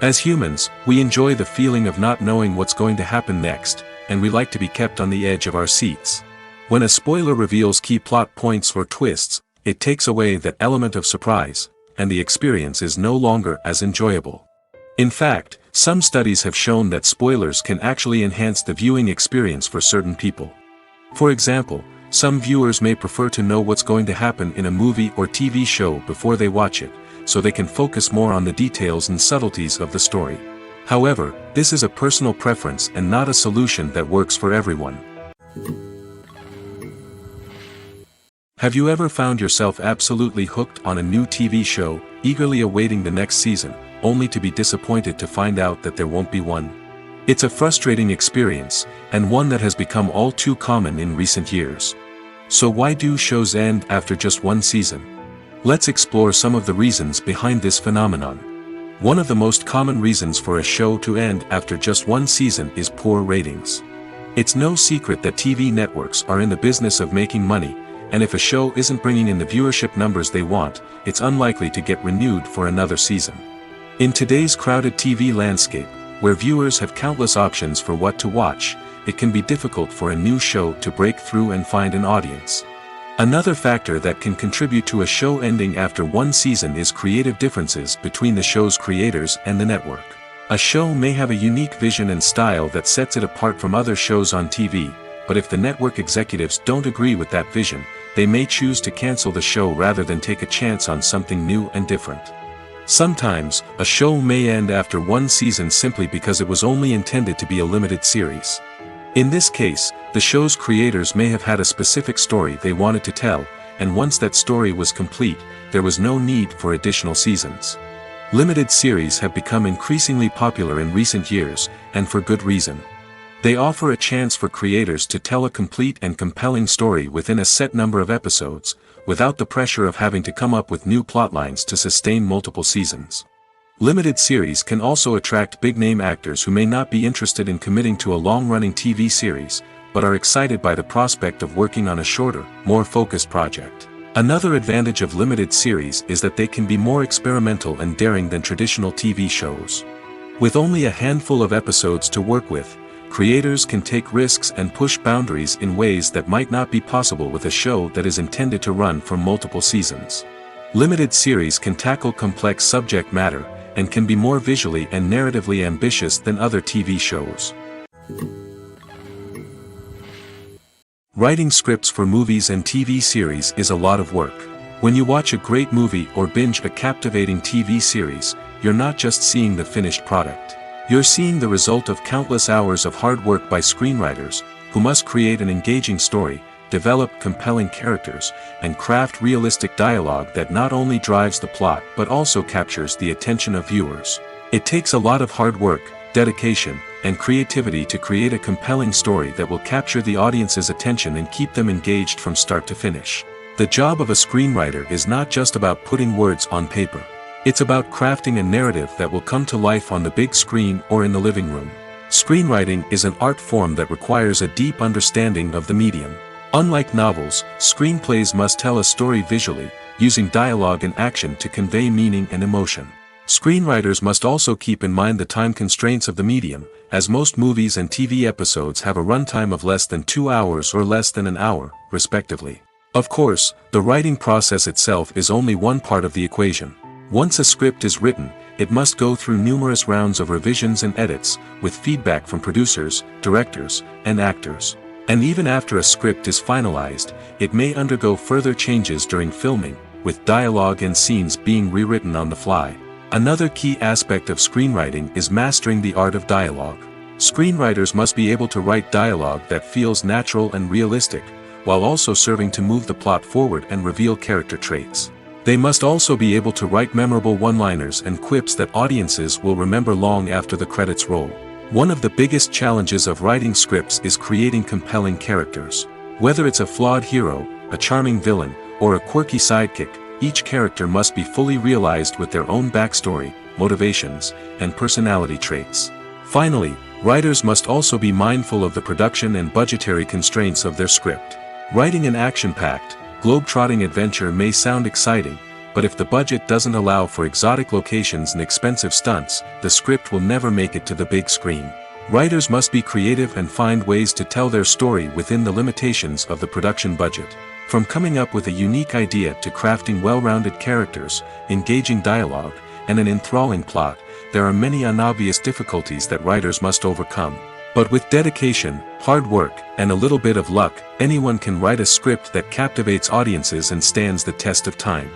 As humans, we enjoy the feeling of not knowing what's going to happen next, and we like to be kept on the edge of our seats. When a spoiler reveals key plot points or twists, it takes away that element of surprise, and the experience is no longer as enjoyable. In fact, some studies have shown that spoilers can actually enhance the viewing experience for certain people. For example, some viewers may prefer to know what's going to happen in a movie or TV show before they watch it, so they can focus more on the details and subtleties of the story. However, this is a personal preference and not a solution that works for everyone. Have you ever found yourself absolutely hooked on a new TV show, eagerly awaiting the next season, only to be disappointed to find out that there won't be one? It's a frustrating experience, and one that has become all too common in recent years. So why do shows end after just one season? Let's explore some of the reasons behind this phenomenon. One of the most common reasons for a show to end after just one season is poor ratings. It's no secret that TV networks are in the business of making money, and if a show isn't bringing in the viewership numbers they want, it's unlikely to get renewed for another season. In today's crowded TV landscape, where viewers have countless options for what to watch, it can be difficult for a new show to break through and find an audience. Another factor that can contribute to a show ending after one season is creative differences between the show's creators and the network. A show may have a unique vision and style that sets it apart from other shows on TV, but if the network executives don't agree with that vision, they may choose to cancel the show rather than take a chance on something new and different. Sometimes, a show may end after one season simply because it was only intended to be a limited series. In this case, the show's creators may have had a specific story they wanted to tell, and once that story was complete, there was no need for additional seasons. Limited series have become increasingly popular in recent years, and for good reason. They offer a chance for creators to tell a complete and compelling story within a set number of episodes, without the pressure of having to come up with new plotlines to sustain multiple seasons. Limited series can also attract big-name actors who may not be interested in committing to a long-running TV series, but are excited by the prospect of working on a shorter, more focused project. Another advantage of limited series is that they can be more experimental and daring than traditional TV shows. With only a handful of episodes to work with, creators can take risks and push boundaries in ways that might not be possible with a show that is intended to run for multiple seasons. Limited series can tackle complex subject matter, and can be more visually and narratively ambitious than other TV shows. Writing scripts for movies and TV series is a lot of work. When you watch a great movie or binge a captivating TV series, you're not just seeing the finished product. You're seeing the result of countless hours of hard work by screenwriters, who must create an engaging story, develop compelling characters, and craft realistic dialogue that not only drives the plot but also captures the attention of viewers. It takes a lot of hard work, dedication, and creativity to create a compelling story that will capture the audience's attention and keep them engaged from start to finish. The job of a screenwriter is not just about putting words on paper. It's about crafting a narrative that will come to life on the big screen or in the living room. Screenwriting is an art form that requires a deep understanding of the medium. Unlike novels, screenplays must tell a story visually, using dialogue and action to convey meaning and emotion. Screenwriters must also keep in mind the time constraints of the medium, as most movies and TV episodes have a runtime of less than 2 hours or less than an hour, respectively. Of course, the writing process itself is only one part of the equation. Once a script is written, it must go through numerous rounds of revisions and edits, with feedback from producers, directors, and actors. And even after a script is finalized, it may undergo further changes during filming, with dialogue and scenes being rewritten on the fly. Another key aspect of screenwriting is mastering the art of dialogue. Screenwriters must be able to write dialogue that feels natural and realistic, while also serving to move the plot forward and reveal character traits. They must also be able to write memorable one-liners and quips that audiences will remember long after the credits roll. One of the biggest challenges of writing scripts is creating compelling characters. Whether it's a flawed hero, a charming villain, or a quirky sidekick, each character must be fully realized with their own backstory, motivations, and personality traits. Finally, writers must also be mindful of the production and budgetary constraints of their script. Writing an action-packed, globe-trotting adventure may sound exciting, but if the budget doesn't allow for exotic locations and expensive stunts, the script will never make it to the big screen. Writers must be creative and find ways to tell their story within the limitations of the production budget. From coming up with a unique idea to crafting well-rounded characters, engaging dialogue, and an enthralling plot, there are many unobvious difficulties that writers must overcome. But with dedication, hard work, and a little bit of luck, anyone can write a script that captivates audiences and stands the test of time.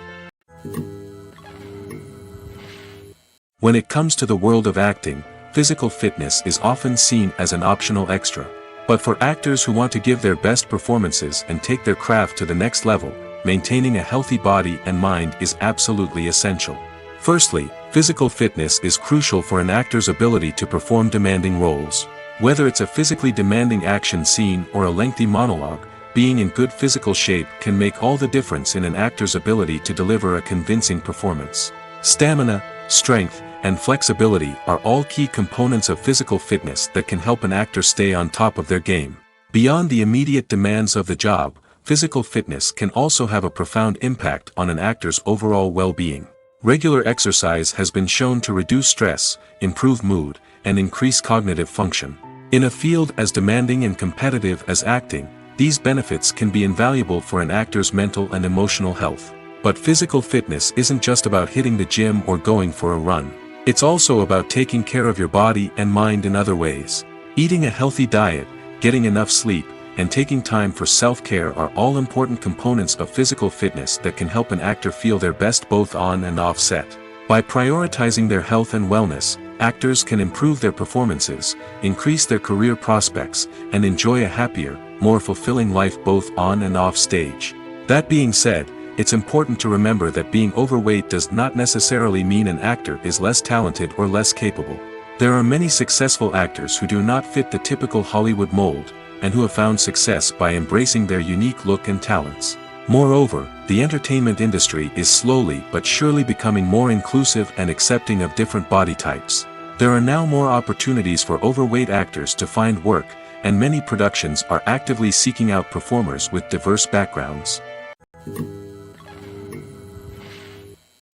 When it comes to the world of acting, physical fitness is often seen as an optional extra. But for actors who want to give their best performances and take their craft to the next level, maintaining a healthy body and mind is absolutely essential. Firstly, physical fitness is crucial for an actor's ability to perform demanding roles. Whether it's a physically demanding action scene or a lengthy monologue, being in good physical shape can make all the difference in an actor's ability to deliver a convincing performance. Stamina, strength, and flexibility are all key components of physical fitness that can help an actor stay on top of their game. Beyond the immediate demands of the job, physical fitness can also have a profound impact on an actor's overall well-being. Regular exercise has been shown to reduce stress, improve mood, and increase cognitive function. In a field as demanding and competitive as acting, these benefits can be invaluable for an actor's mental and emotional health. But physical fitness isn't just about hitting the gym or going for a run. It's also about taking care of your body and mind in other ways. Eating a healthy diet, getting enough sleep, and taking time for self-care are all important components of physical fitness that can help an actor feel their best both on and off set. By prioritizing their health and wellness, actors can improve their performances, increase their career prospects, and enjoy a happier, more fulfilling life both on and off stage. That being said, it's important to remember that being overweight does not necessarily mean an actor is less talented or less capable. There are many successful actors who do not fit the typical Hollywood mold, and who have found success by embracing their unique look and talents. Moreover, the entertainment industry is slowly but surely becoming more inclusive and accepting of different body types. There are now more opportunities for overweight actors to find work, and many productions are actively seeking out performers with diverse backgrounds.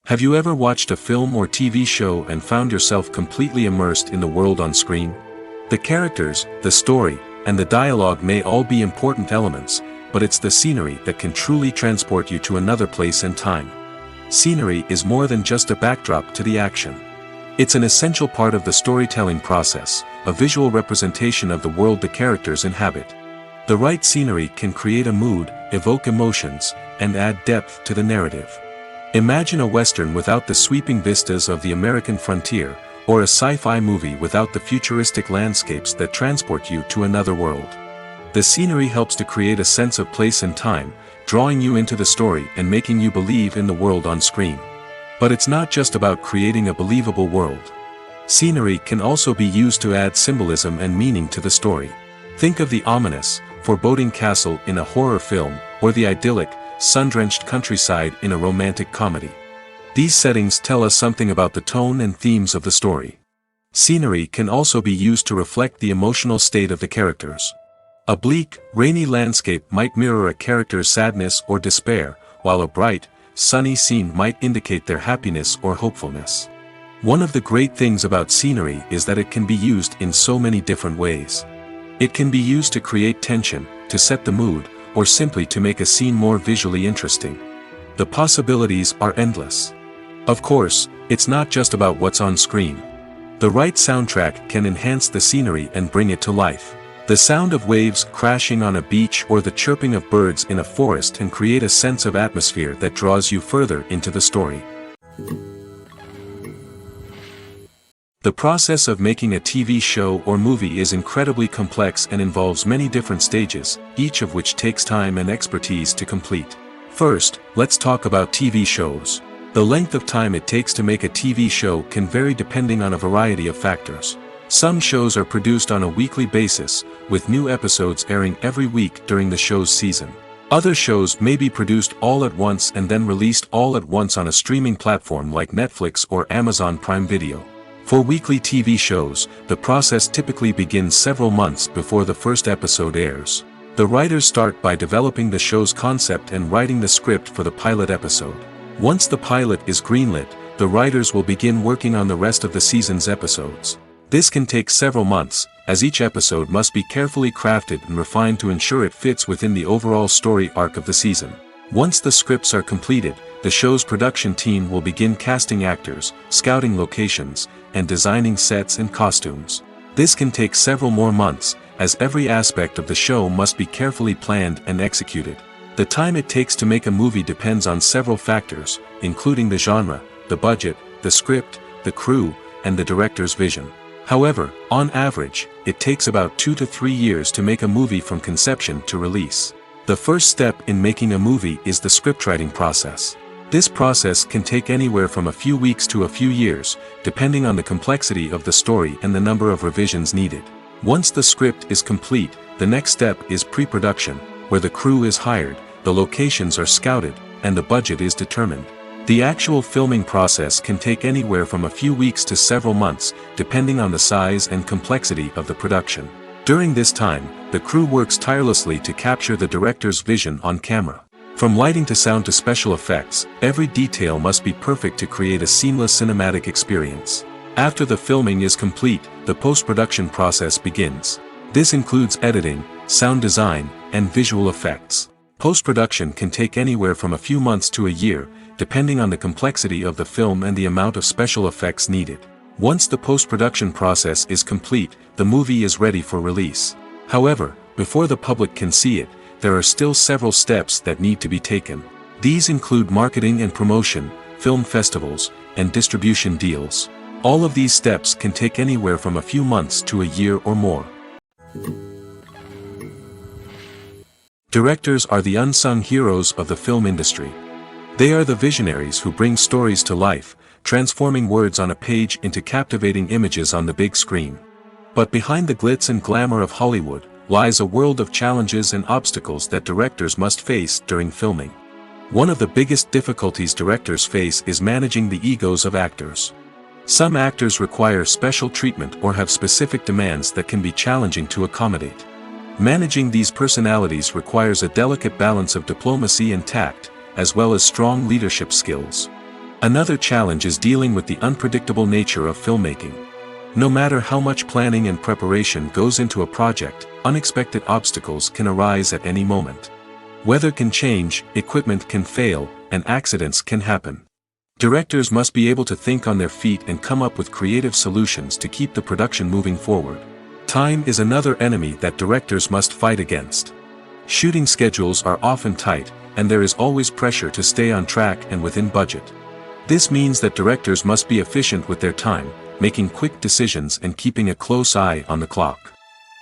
Have you ever watched a film or TV show and found yourself completely immersed in the world on screen? The characters, the story, and the dialogue may all be important elements, but it's the scenery that can truly transport you to another place and time. Scenery is more than just a backdrop to the action. It's an essential part of the storytelling process, a visual representation of the world the characters inhabit. The right scenery can create a mood, evoke emotions, and add depth to the narrative. Imagine a Western without the sweeping vistas of the American frontier, or a sci-fi movie without the futuristic landscapes that transport you to another world. The scenery helps to create a sense of place and time, drawing you into the story and making you believe in the world on screen. But it's not just about creating a believable world. Scenery can also be used to add symbolism and meaning to the story. Think of the ominous, foreboding castle in a horror film, or the idyllic, sun-drenched countryside in a romantic comedy. These settings tell us something about the tone and themes of the story. Scenery can also be used to reflect the emotional state of the characters. A bleak, rainy landscape might mirror a character's sadness or despair, while a bright, sunny scene might indicate their happiness or hopefulness. One of the great things about scenery is that it can be used in so many different ways. It can be used to create tension, to set the mood, or simply to make a scene more visually interesting. The possibilities are endless. Of course, it's not just about what's on screen. The right soundtrack can enhance the scenery and bring it to life. The sound of waves crashing on a beach or the chirping of birds in a forest can create a sense of atmosphere that draws you further into the story. The process of making a TV show or movie is incredibly complex and involves many different stages, each of which takes time and expertise to complete. First, let's talk about TV shows. The length of time it takes to make a TV show can vary depending on a variety of factors. Some shows are produced on a weekly basis, with new episodes airing every week during the show's season. Other shows may be produced all at once and then released all at once on a streaming platform like Netflix or Amazon Prime Video. For weekly TV shows, the process typically begins several months before the first episode airs. The writers start by developing the show's concept and writing the script for the pilot episode. Once the pilot is greenlit, the writers will begin working on the rest of the season's episodes. This can take several months, as each episode must be carefully crafted and refined to ensure it fits within the overall story arc of the season. Once the scripts are completed, the show's production team will begin casting actors, scouting locations, and designing sets and costumes. This can take several more months, as every aspect of the show must be carefully planned and executed. The time it takes to make a movie depends on several factors, including the genre, the budget, the script, the crew, and the director's vision. However, on average, it takes about 2 to 3 years to make a movie from conception to release. The first step in making a movie is the scriptwriting process. This process can take anywhere from a few weeks to a few years, depending on the complexity of the story and the number of revisions needed. Once the script is complete, the next step is pre-production, where the crew is hired, the locations are scouted, and the budget is determined. The actual filming process can take anywhere from a few weeks to several months, depending on the size and complexity of the production. During this time, the crew works tirelessly to capture the director's vision on camera. From lighting to sound to special effects, every detail must be perfect to create a seamless cinematic experience. After the filming is complete, the post-production process begins. This includes editing, sound design, and visual effects. Post-production can take anywhere from a few months to a year, depending on the complexity of the film and the amount of special effects needed. Once the post-production process is complete, the movie is ready for release. However, before the public can see it, there are still several steps that need to be taken. These include marketing and promotion, film festivals, and distribution deals. All of these steps can take anywhere from a few months to a year or more. Directors are the unsung heroes of the film industry. They are the visionaries who bring stories to life, transforming words on a page into captivating images on the big screen. But behind the glitz and glamour of Hollywood, lies a world of challenges and obstacles that directors must face during filming. One of the biggest difficulties directors face is managing the egos of actors. Some actors require special treatment or have specific demands that can be challenging to accommodate. Managing these personalities requires a delicate balance of diplomacy and tact, as well as strong leadership skills. Another challenge is dealing with the unpredictable nature of filmmaking. No matter how much planning and preparation goes into a project, unexpected obstacles can arise at any moment. Weather can change, equipment can fail, and accidents can happen. Directors must be able to think on their feet and come up with creative solutions to keep the production moving forward. Time is another enemy that directors must fight against. Shooting schedules are often tight, and there is always pressure to stay on track and within budget. This means that directors must be efficient with their time, making quick decisions and keeping a close eye on the clock.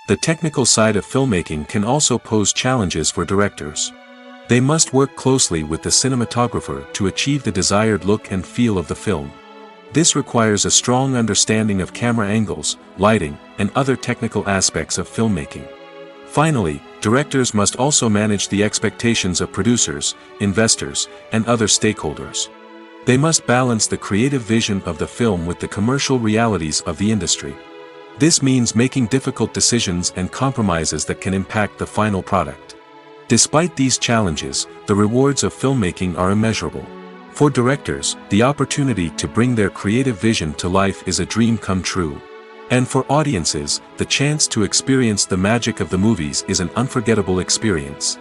The technical side of filmmaking can also pose challenges for directors. They must work closely with the cinematographer to achieve the desired look and feel of the film. This requires a strong understanding of camera angles, lighting, and other technical aspects of filmmaking. Finally, directors must also manage the expectations of producers, investors, and other stakeholders. They must balance the creative vision of the film with the commercial realities of the industry. This means making difficult decisions and compromises that can impact the final product. Despite these challenges, the rewards of filmmaking are immeasurable. For directors, the opportunity to bring their creative vision to life is a dream come true. And for audiences, the chance to experience the magic of the movies is an unforgettable experience.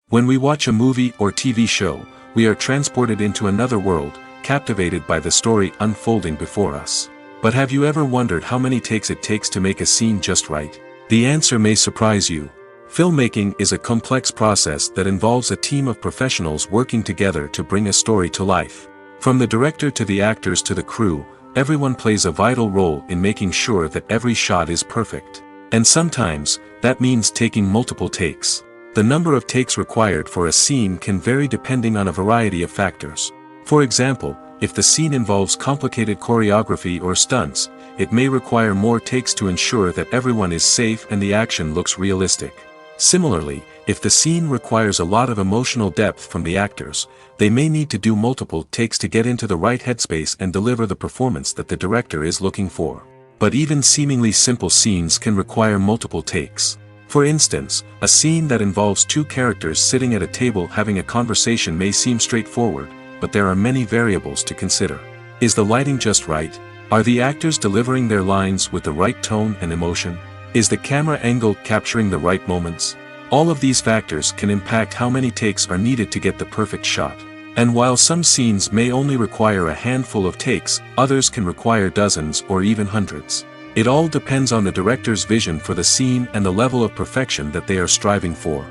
When we watch a movie or TV show, we are transported into another world, captivated by the story unfolding before us. But have you ever wondered how many takes it takes to make a scene just right? The answer may surprise you. Filmmaking is a complex process that involves a team of professionals working together to bring a story to life. From the director to the actors to the crew, everyone plays a vital role in making sure that every shot is perfect. And sometimes, that means taking multiple takes. The number of takes required for a scene can vary depending on a variety of factors. For example, if the scene involves complicated choreography or stunts, it may require more takes to ensure that everyone is safe and the action looks realistic. Similarly, if the scene requires a lot of emotional depth from the actors, they may need to do multiple takes to get into the right headspace and deliver the performance that the director is looking for. But even seemingly simple scenes can require multiple takes. For instance, a scene that involves two characters sitting at a table having a conversation may seem straightforward, but there are many variables to consider. Is the lighting just right? Are the actors delivering their lines with the right tone and emotion? Is the camera angle capturing the right moments? All of these factors can impact how many takes are needed to get the perfect shot. And while some scenes may only require a handful of takes, others can require dozens or even hundreds. It all depends on the director's vision for the scene and the level of perfection that they are striving for.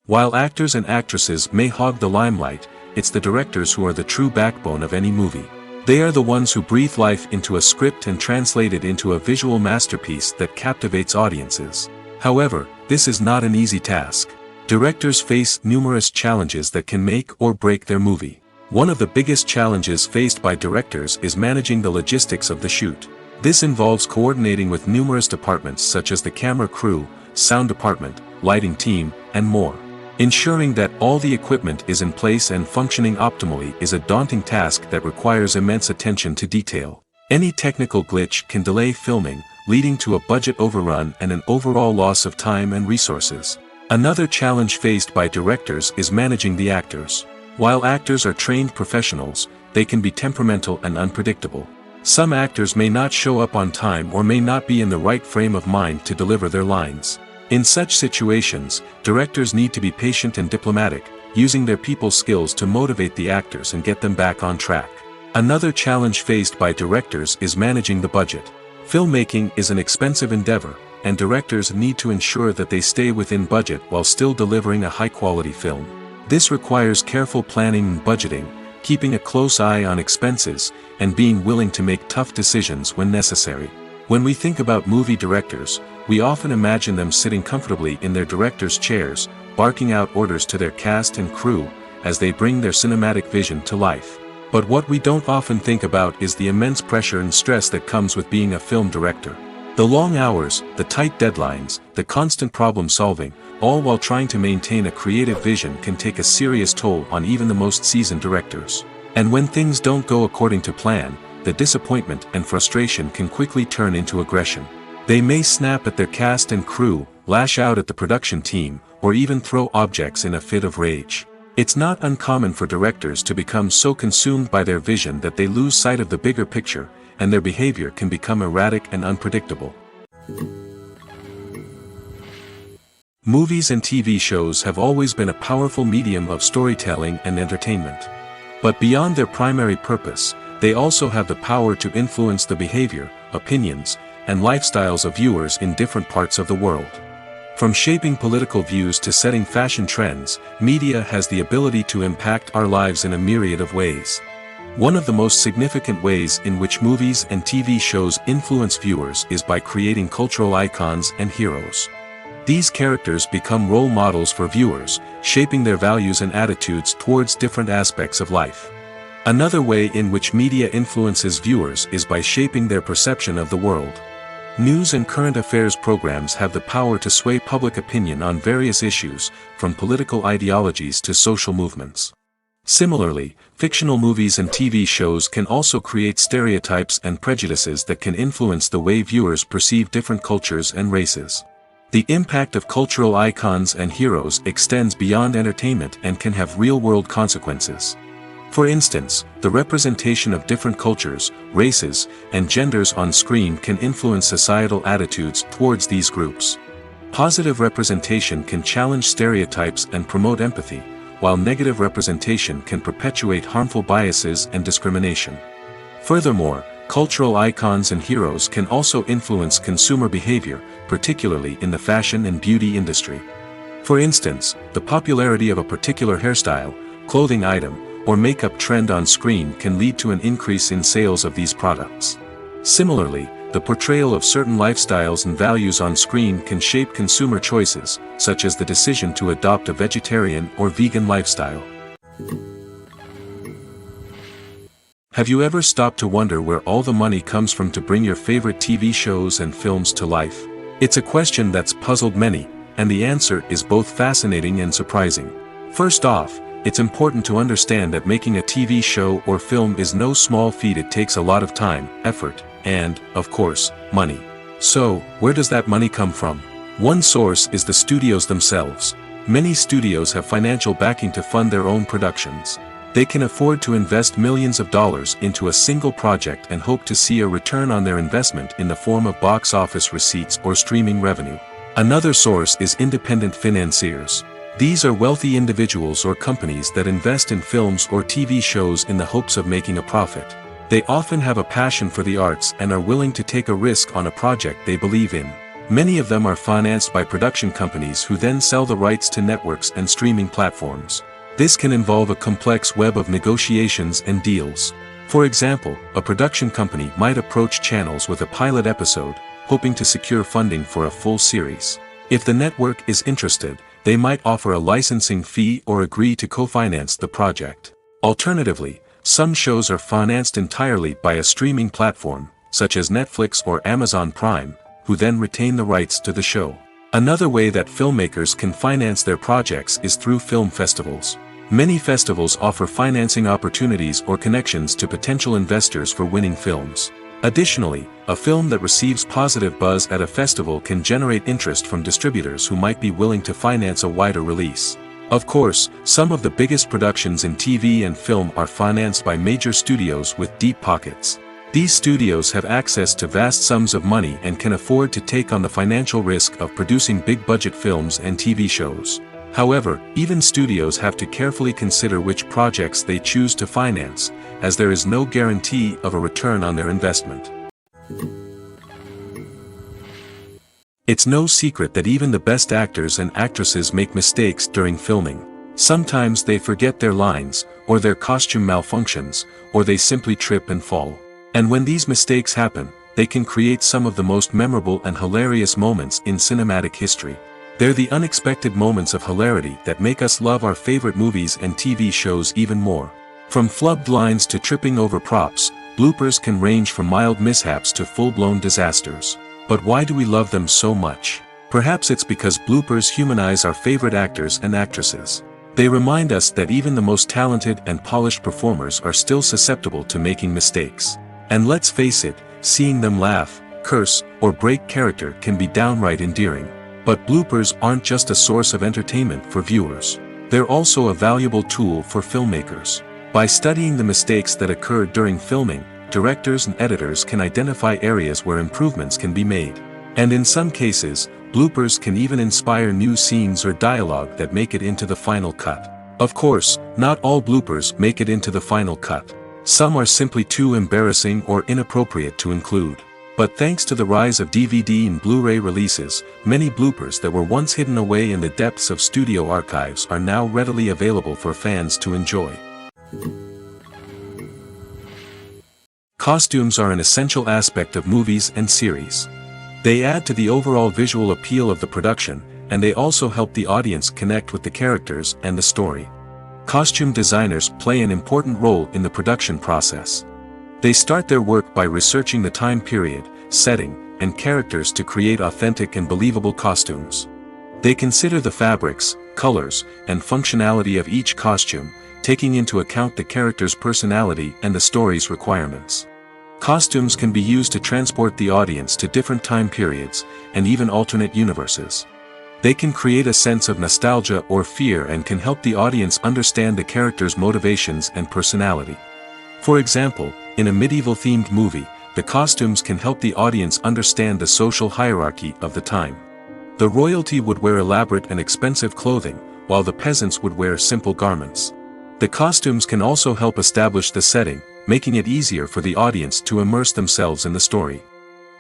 While actors and actresses may hog the limelight, it's the directors who are the true backbone of any movie. They are the ones who breathe life into a script and translate it into a visual masterpiece that captivates audiences. However, this is not an easy task. Directors face numerous challenges that can make or break their movie. One of the biggest challenges faced by directors is managing the logistics of the shoot. This involves coordinating with numerous departments such as the camera crew, sound department, lighting team, and more. Ensuring that all the equipment is in place and functioning optimally is a daunting task that requires immense attention to detail. Any technical glitch can delay filming, leading to a budget overrun and an overall loss of time and resources. Another challenge faced by directors is managing the actors. While actors are trained professionals, they can be temperamental and unpredictable. Some actors may not show up on time or may not be in the right frame of mind to deliver their lines. In such situations, directors need to be patient and diplomatic, using their people skills to motivate the actors and get them back on track. Another challenge faced by directors is managing the budget. Filmmaking is an expensive endeavor, and directors need to ensure that they stay within budget while still delivering a high-quality film. This requires careful planning and budgeting, keeping a close eye on expenses, and being willing to make tough decisions when necessary. When we think about movie directors, we often imagine them sitting comfortably in their director's chairs, barking out orders to their cast and crew, as they bring their cinematic vision to life. But what we don't often think about is the immense pressure and stress that comes with being a film director. The long hours, the tight deadlines, the constant problem solving, all while trying to maintain a creative vision can take a serious toll on even the most seasoned directors. And when things don't go according to plan, the disappointment and frustration can quickly turn into aggression. They may snap at their cast and crew, lash out at the production team, or even throw objects in a fit of rage. It's not uncommon for directors to become so consumed by their vision that they lose sight of the bigger picture, and their behavior can become erratic and unpredictable. Movies and TV shows have always been a powerful medium of storytelling and entertainment. But beyond their primary purpose, they also have the power to influence the behavior, opinions, and lifestyles of viewers in different parts of the world. From shaping political views to setting fashion trends, media has the ability to impact our lives in a myriad of ways. One of the most significant ways in which movies and TV shows influence viewers is by creating cultural icons and heroes. These characters become role models for viewers, shaping their values and attitudes towards different aspects of life. Another way in which media influences viewers is by shaping their perception of the world. News and current affairs programs have the power to sway public opinion on various issues, from political ideologies to social movements. Similarly, fictional movies and TV shows can also create stereotypes and prejudices that can influence the way viewers perceive different cultures and races. The impact of cultural icons and heroes extends beyond entertainment and can have real-world consequences. For instance, the representation of different cultures, races, and genders on screen can influence societal attitudes towards these groups. Positive representation can challenge stereotypes and promote empathy, while negative representation can perpetuate harmful biases and discrimination. Furthermore, cultural icons and heroes can also influence consumer behavior, particularly in the fashion and beauty industry. For instance, the popularity of a particular hairstyle, clothing item, or makeup trend on screen can lead to an increase in sales of these products. Similarly, the portrayal of certain lifestyles and values on screen can shape consumer choices, such as the decision to adopt a vegetarian or vegan lifestyle. Have you ever stopped to wonder where all the money comes from to bring your favorite TV shows and films to life? It's a question that's puzzled many, and the answer is both fascinating and surprising. First off, it's important to understand that making a TV show or film is no small feat. It takes a lot of time, effort, and, of course, money. So, where does that money come from? One source is the studios themselves. Many studios have financial backing to fund their own productions. They can afford to invest millions of dollars into a single project and hope to see a return on their investment in the form of box office receipts or streaming revenue. Another source is independent financiers. These are wealthy individuals or companies that invest in films or TV shows in the hopes of making a profit. They often have a passion for the arts and are willing to take a risk on a project they believe in. Many of them are financed by production companies who then sell the rights to networks and streaming platforms. This can involve a complex web of negotiations and deals. For example, a production company might approach channels with a pilot episode, hoping to secure funding for a full series. If the network is interested, they might offer a licensing fee or agree to co-finance the project. Alternatively, some shows are financed entirely by a streaming platform, such as Netflix or Amazon Prime, who then retain the rights to the show. Another way that filmmakers can finance their projects is through film festivals. Many festivals offer financing opportunities or connections to potential investors for winning films. Additionally, a film that receives positive buzz at a festival can generate interest from distributors who might be willing to finance a wider release. Of course, some of the biggest productions in TV and film are financed by major studios with deep pockets. These studios have access to vast sums of money and can afford to take on the financial risk of producing big-budget films and TV shows. However, even studios have to carefully consider which projects they choose to finance, as there is no guarantee of a return on their investment. It's no secret that even the best actors and actresses make mistakes during filming. Sometimes they forget their lines, or their costume malfunctions, or they simply trip and fall. And when these mistakes happen, they can create some of the most memorable and hilarious moments in cinematic history. They're the unexpected moments of hilarity that make us love our favorite movies and TV shows even more. From flubbed lines to tripping over props, bloopers can range from mild mishaps to full-blown disasters. But why do we love them so much? Perhaps it's because bloopers humanize our favorite actors and actresses. They remind us that even the most talented and polished performers are still susceptible to making mistakes. And let's face it, seeing them laugh, curse, or break character can be downright endearing. But bloopers aren't just a source of entertainment for viewers. They're also a valuable tool for filmmakers. By studying the mistakes that occurred during filming, directors and editors can identify areas where improvements can be made. And in some cases, bloopers can even inspire new scenes or dialogue that make it into the final cut. Of course, not all bloopers make it into the final cut. Some are simply too embarrassing or inappropriate to include. But thanks to the rise of DVD and Blu-ray releases, many bloopers that were once hidden away in the depths of studio archives are now readily available for fans to enjoy. Costumes are an essential aspect of movies and series. They add to the overall visual appeal of the production, and they also help the audience connect with the characters and the story. Costume designers play an important role in the production process. They start their work by researching the time period, setting, and characters to create authentic and believable costumes. They consider the fabrics, colors, and functionality of each costume, taking into account the character's personality and the story's requirements. Costumes can be used to transport the audience to different time periods, and even alternate universes. They can create a sense of nostalgia or fear and can help the audience understand the character's motivations and personality. For example, in a medieval-themed movie, the costumes can help the audience understand the social hierarchy of the time. The royalty would wear elaborate and expensive clothing, while the peasants would wear simple garments. The costumes can also help establish the setting, making it easier for the audience to immerse themselves in the story.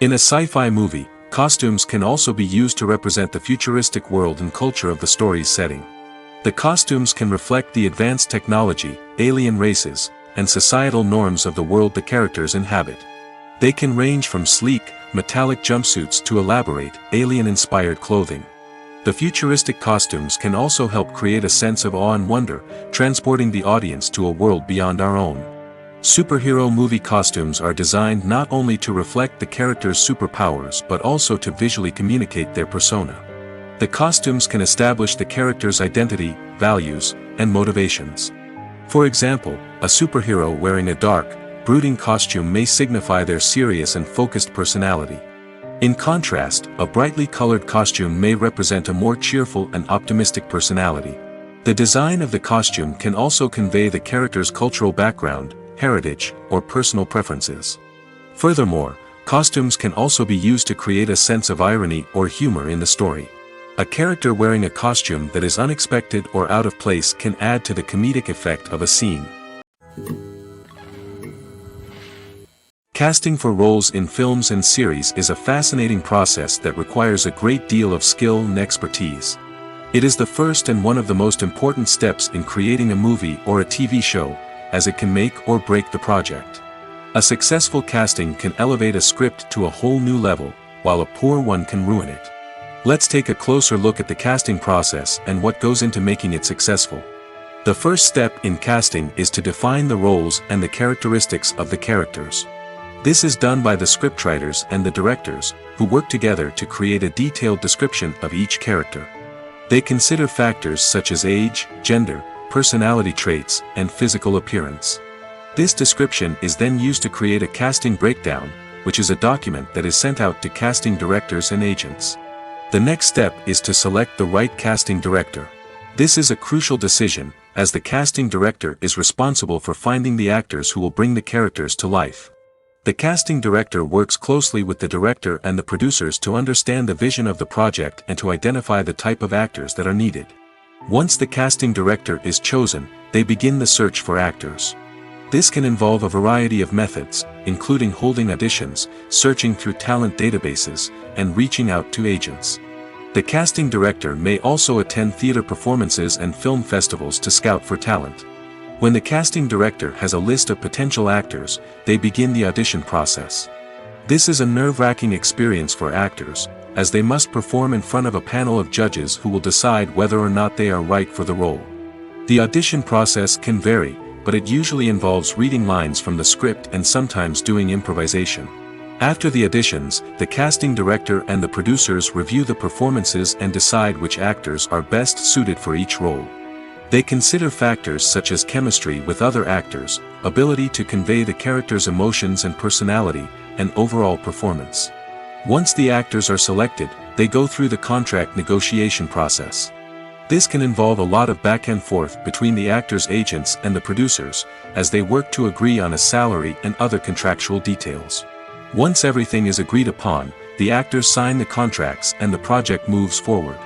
In a sci-fi movie, costumes can also be used to represent the futuristic world and culture of the story's setting. The costumes can reflect the advanced technology, alien races, and societal norms of the world the characters inhabit. They can range from sleek, metallic jumpsuits to elaborate, alien-inspired clothing. The futuristic costumes can also help create a sense of awe and wonder, transporting the audience to a world beyond our own. Superhero movie costumes are designed not only to reflect the character's superpowers but also to visually communicate their persona. The costumes can establish the character's identity, values, and motivations. For example, a superhero wearing a dark, brooding costume may signify their serious and focused personality. In contrast, a brightly colored costume may represent a more cheerful and optimistic personality. The design of the costume can also convey the character's cultural background, heritage, or personal preferences. Furthermore, costumes can also be used to create a sense of irony or humor in the story. A character wearing a costume that is unexpected or out of place can add to the comedic effect of a scene. Casting for roles in films and series is a fascinating process that requires a great deal of skill and expertise. It is the first and one of the most important steps in creating a movie or a TV show, as it can make or break the project. A successful casting can elevate a script to a whole new level, while a poor one can ruin it. Let's take a closer look at the casting process and what goes into making it successful. The first step in casting is to define the roles and the characteristics of the characters. This is done by the scriptwriters and the directors, who work together to create a detailed description of each character. They consider factors such as age, gender, personality traits, and physical appearance. This description is then used to create a casting breakdown, which is a document that is sent out to casting directors and agents. The next step is to select the right casting director. This is a crucial decision, as the casting director is responsible for finding the actors who will bring the characters to life. The casting director works closely with the director and the producers to understand the vision of the project and to identify the type of actors that are needed. Once the casting director is chosen, they begin the search for actors. This can involve a variety of methods, including holding auditions, searching through talent databases, and reaching out to agents. The casting director may also attend theater performances and film festivals to scout for talent. When the casting director has a list of potential actors, they begin the audition process. This is a nerve-wracking experience for actors, as they must perform in front of a panel of judges who will decide whether or not they are right for the role. The audition process can vary, but it usually involves reading lines from the script and sometimes doing improvisation. After the auditions, the casting director and the producers review the performances and decide which actors are best suited for each role. They consider factors such as chemistry with other actors, ability to convey the character's emotions and personality, and overall performance. Once the actors are selected, they go through the contract negotiation process. This can involve a lot of back and forth between the actors' agents and the producers, as they work to agree on a salary and other contractual details. Once everything is agreed upon, the actors sign the contracts and the project moves forward.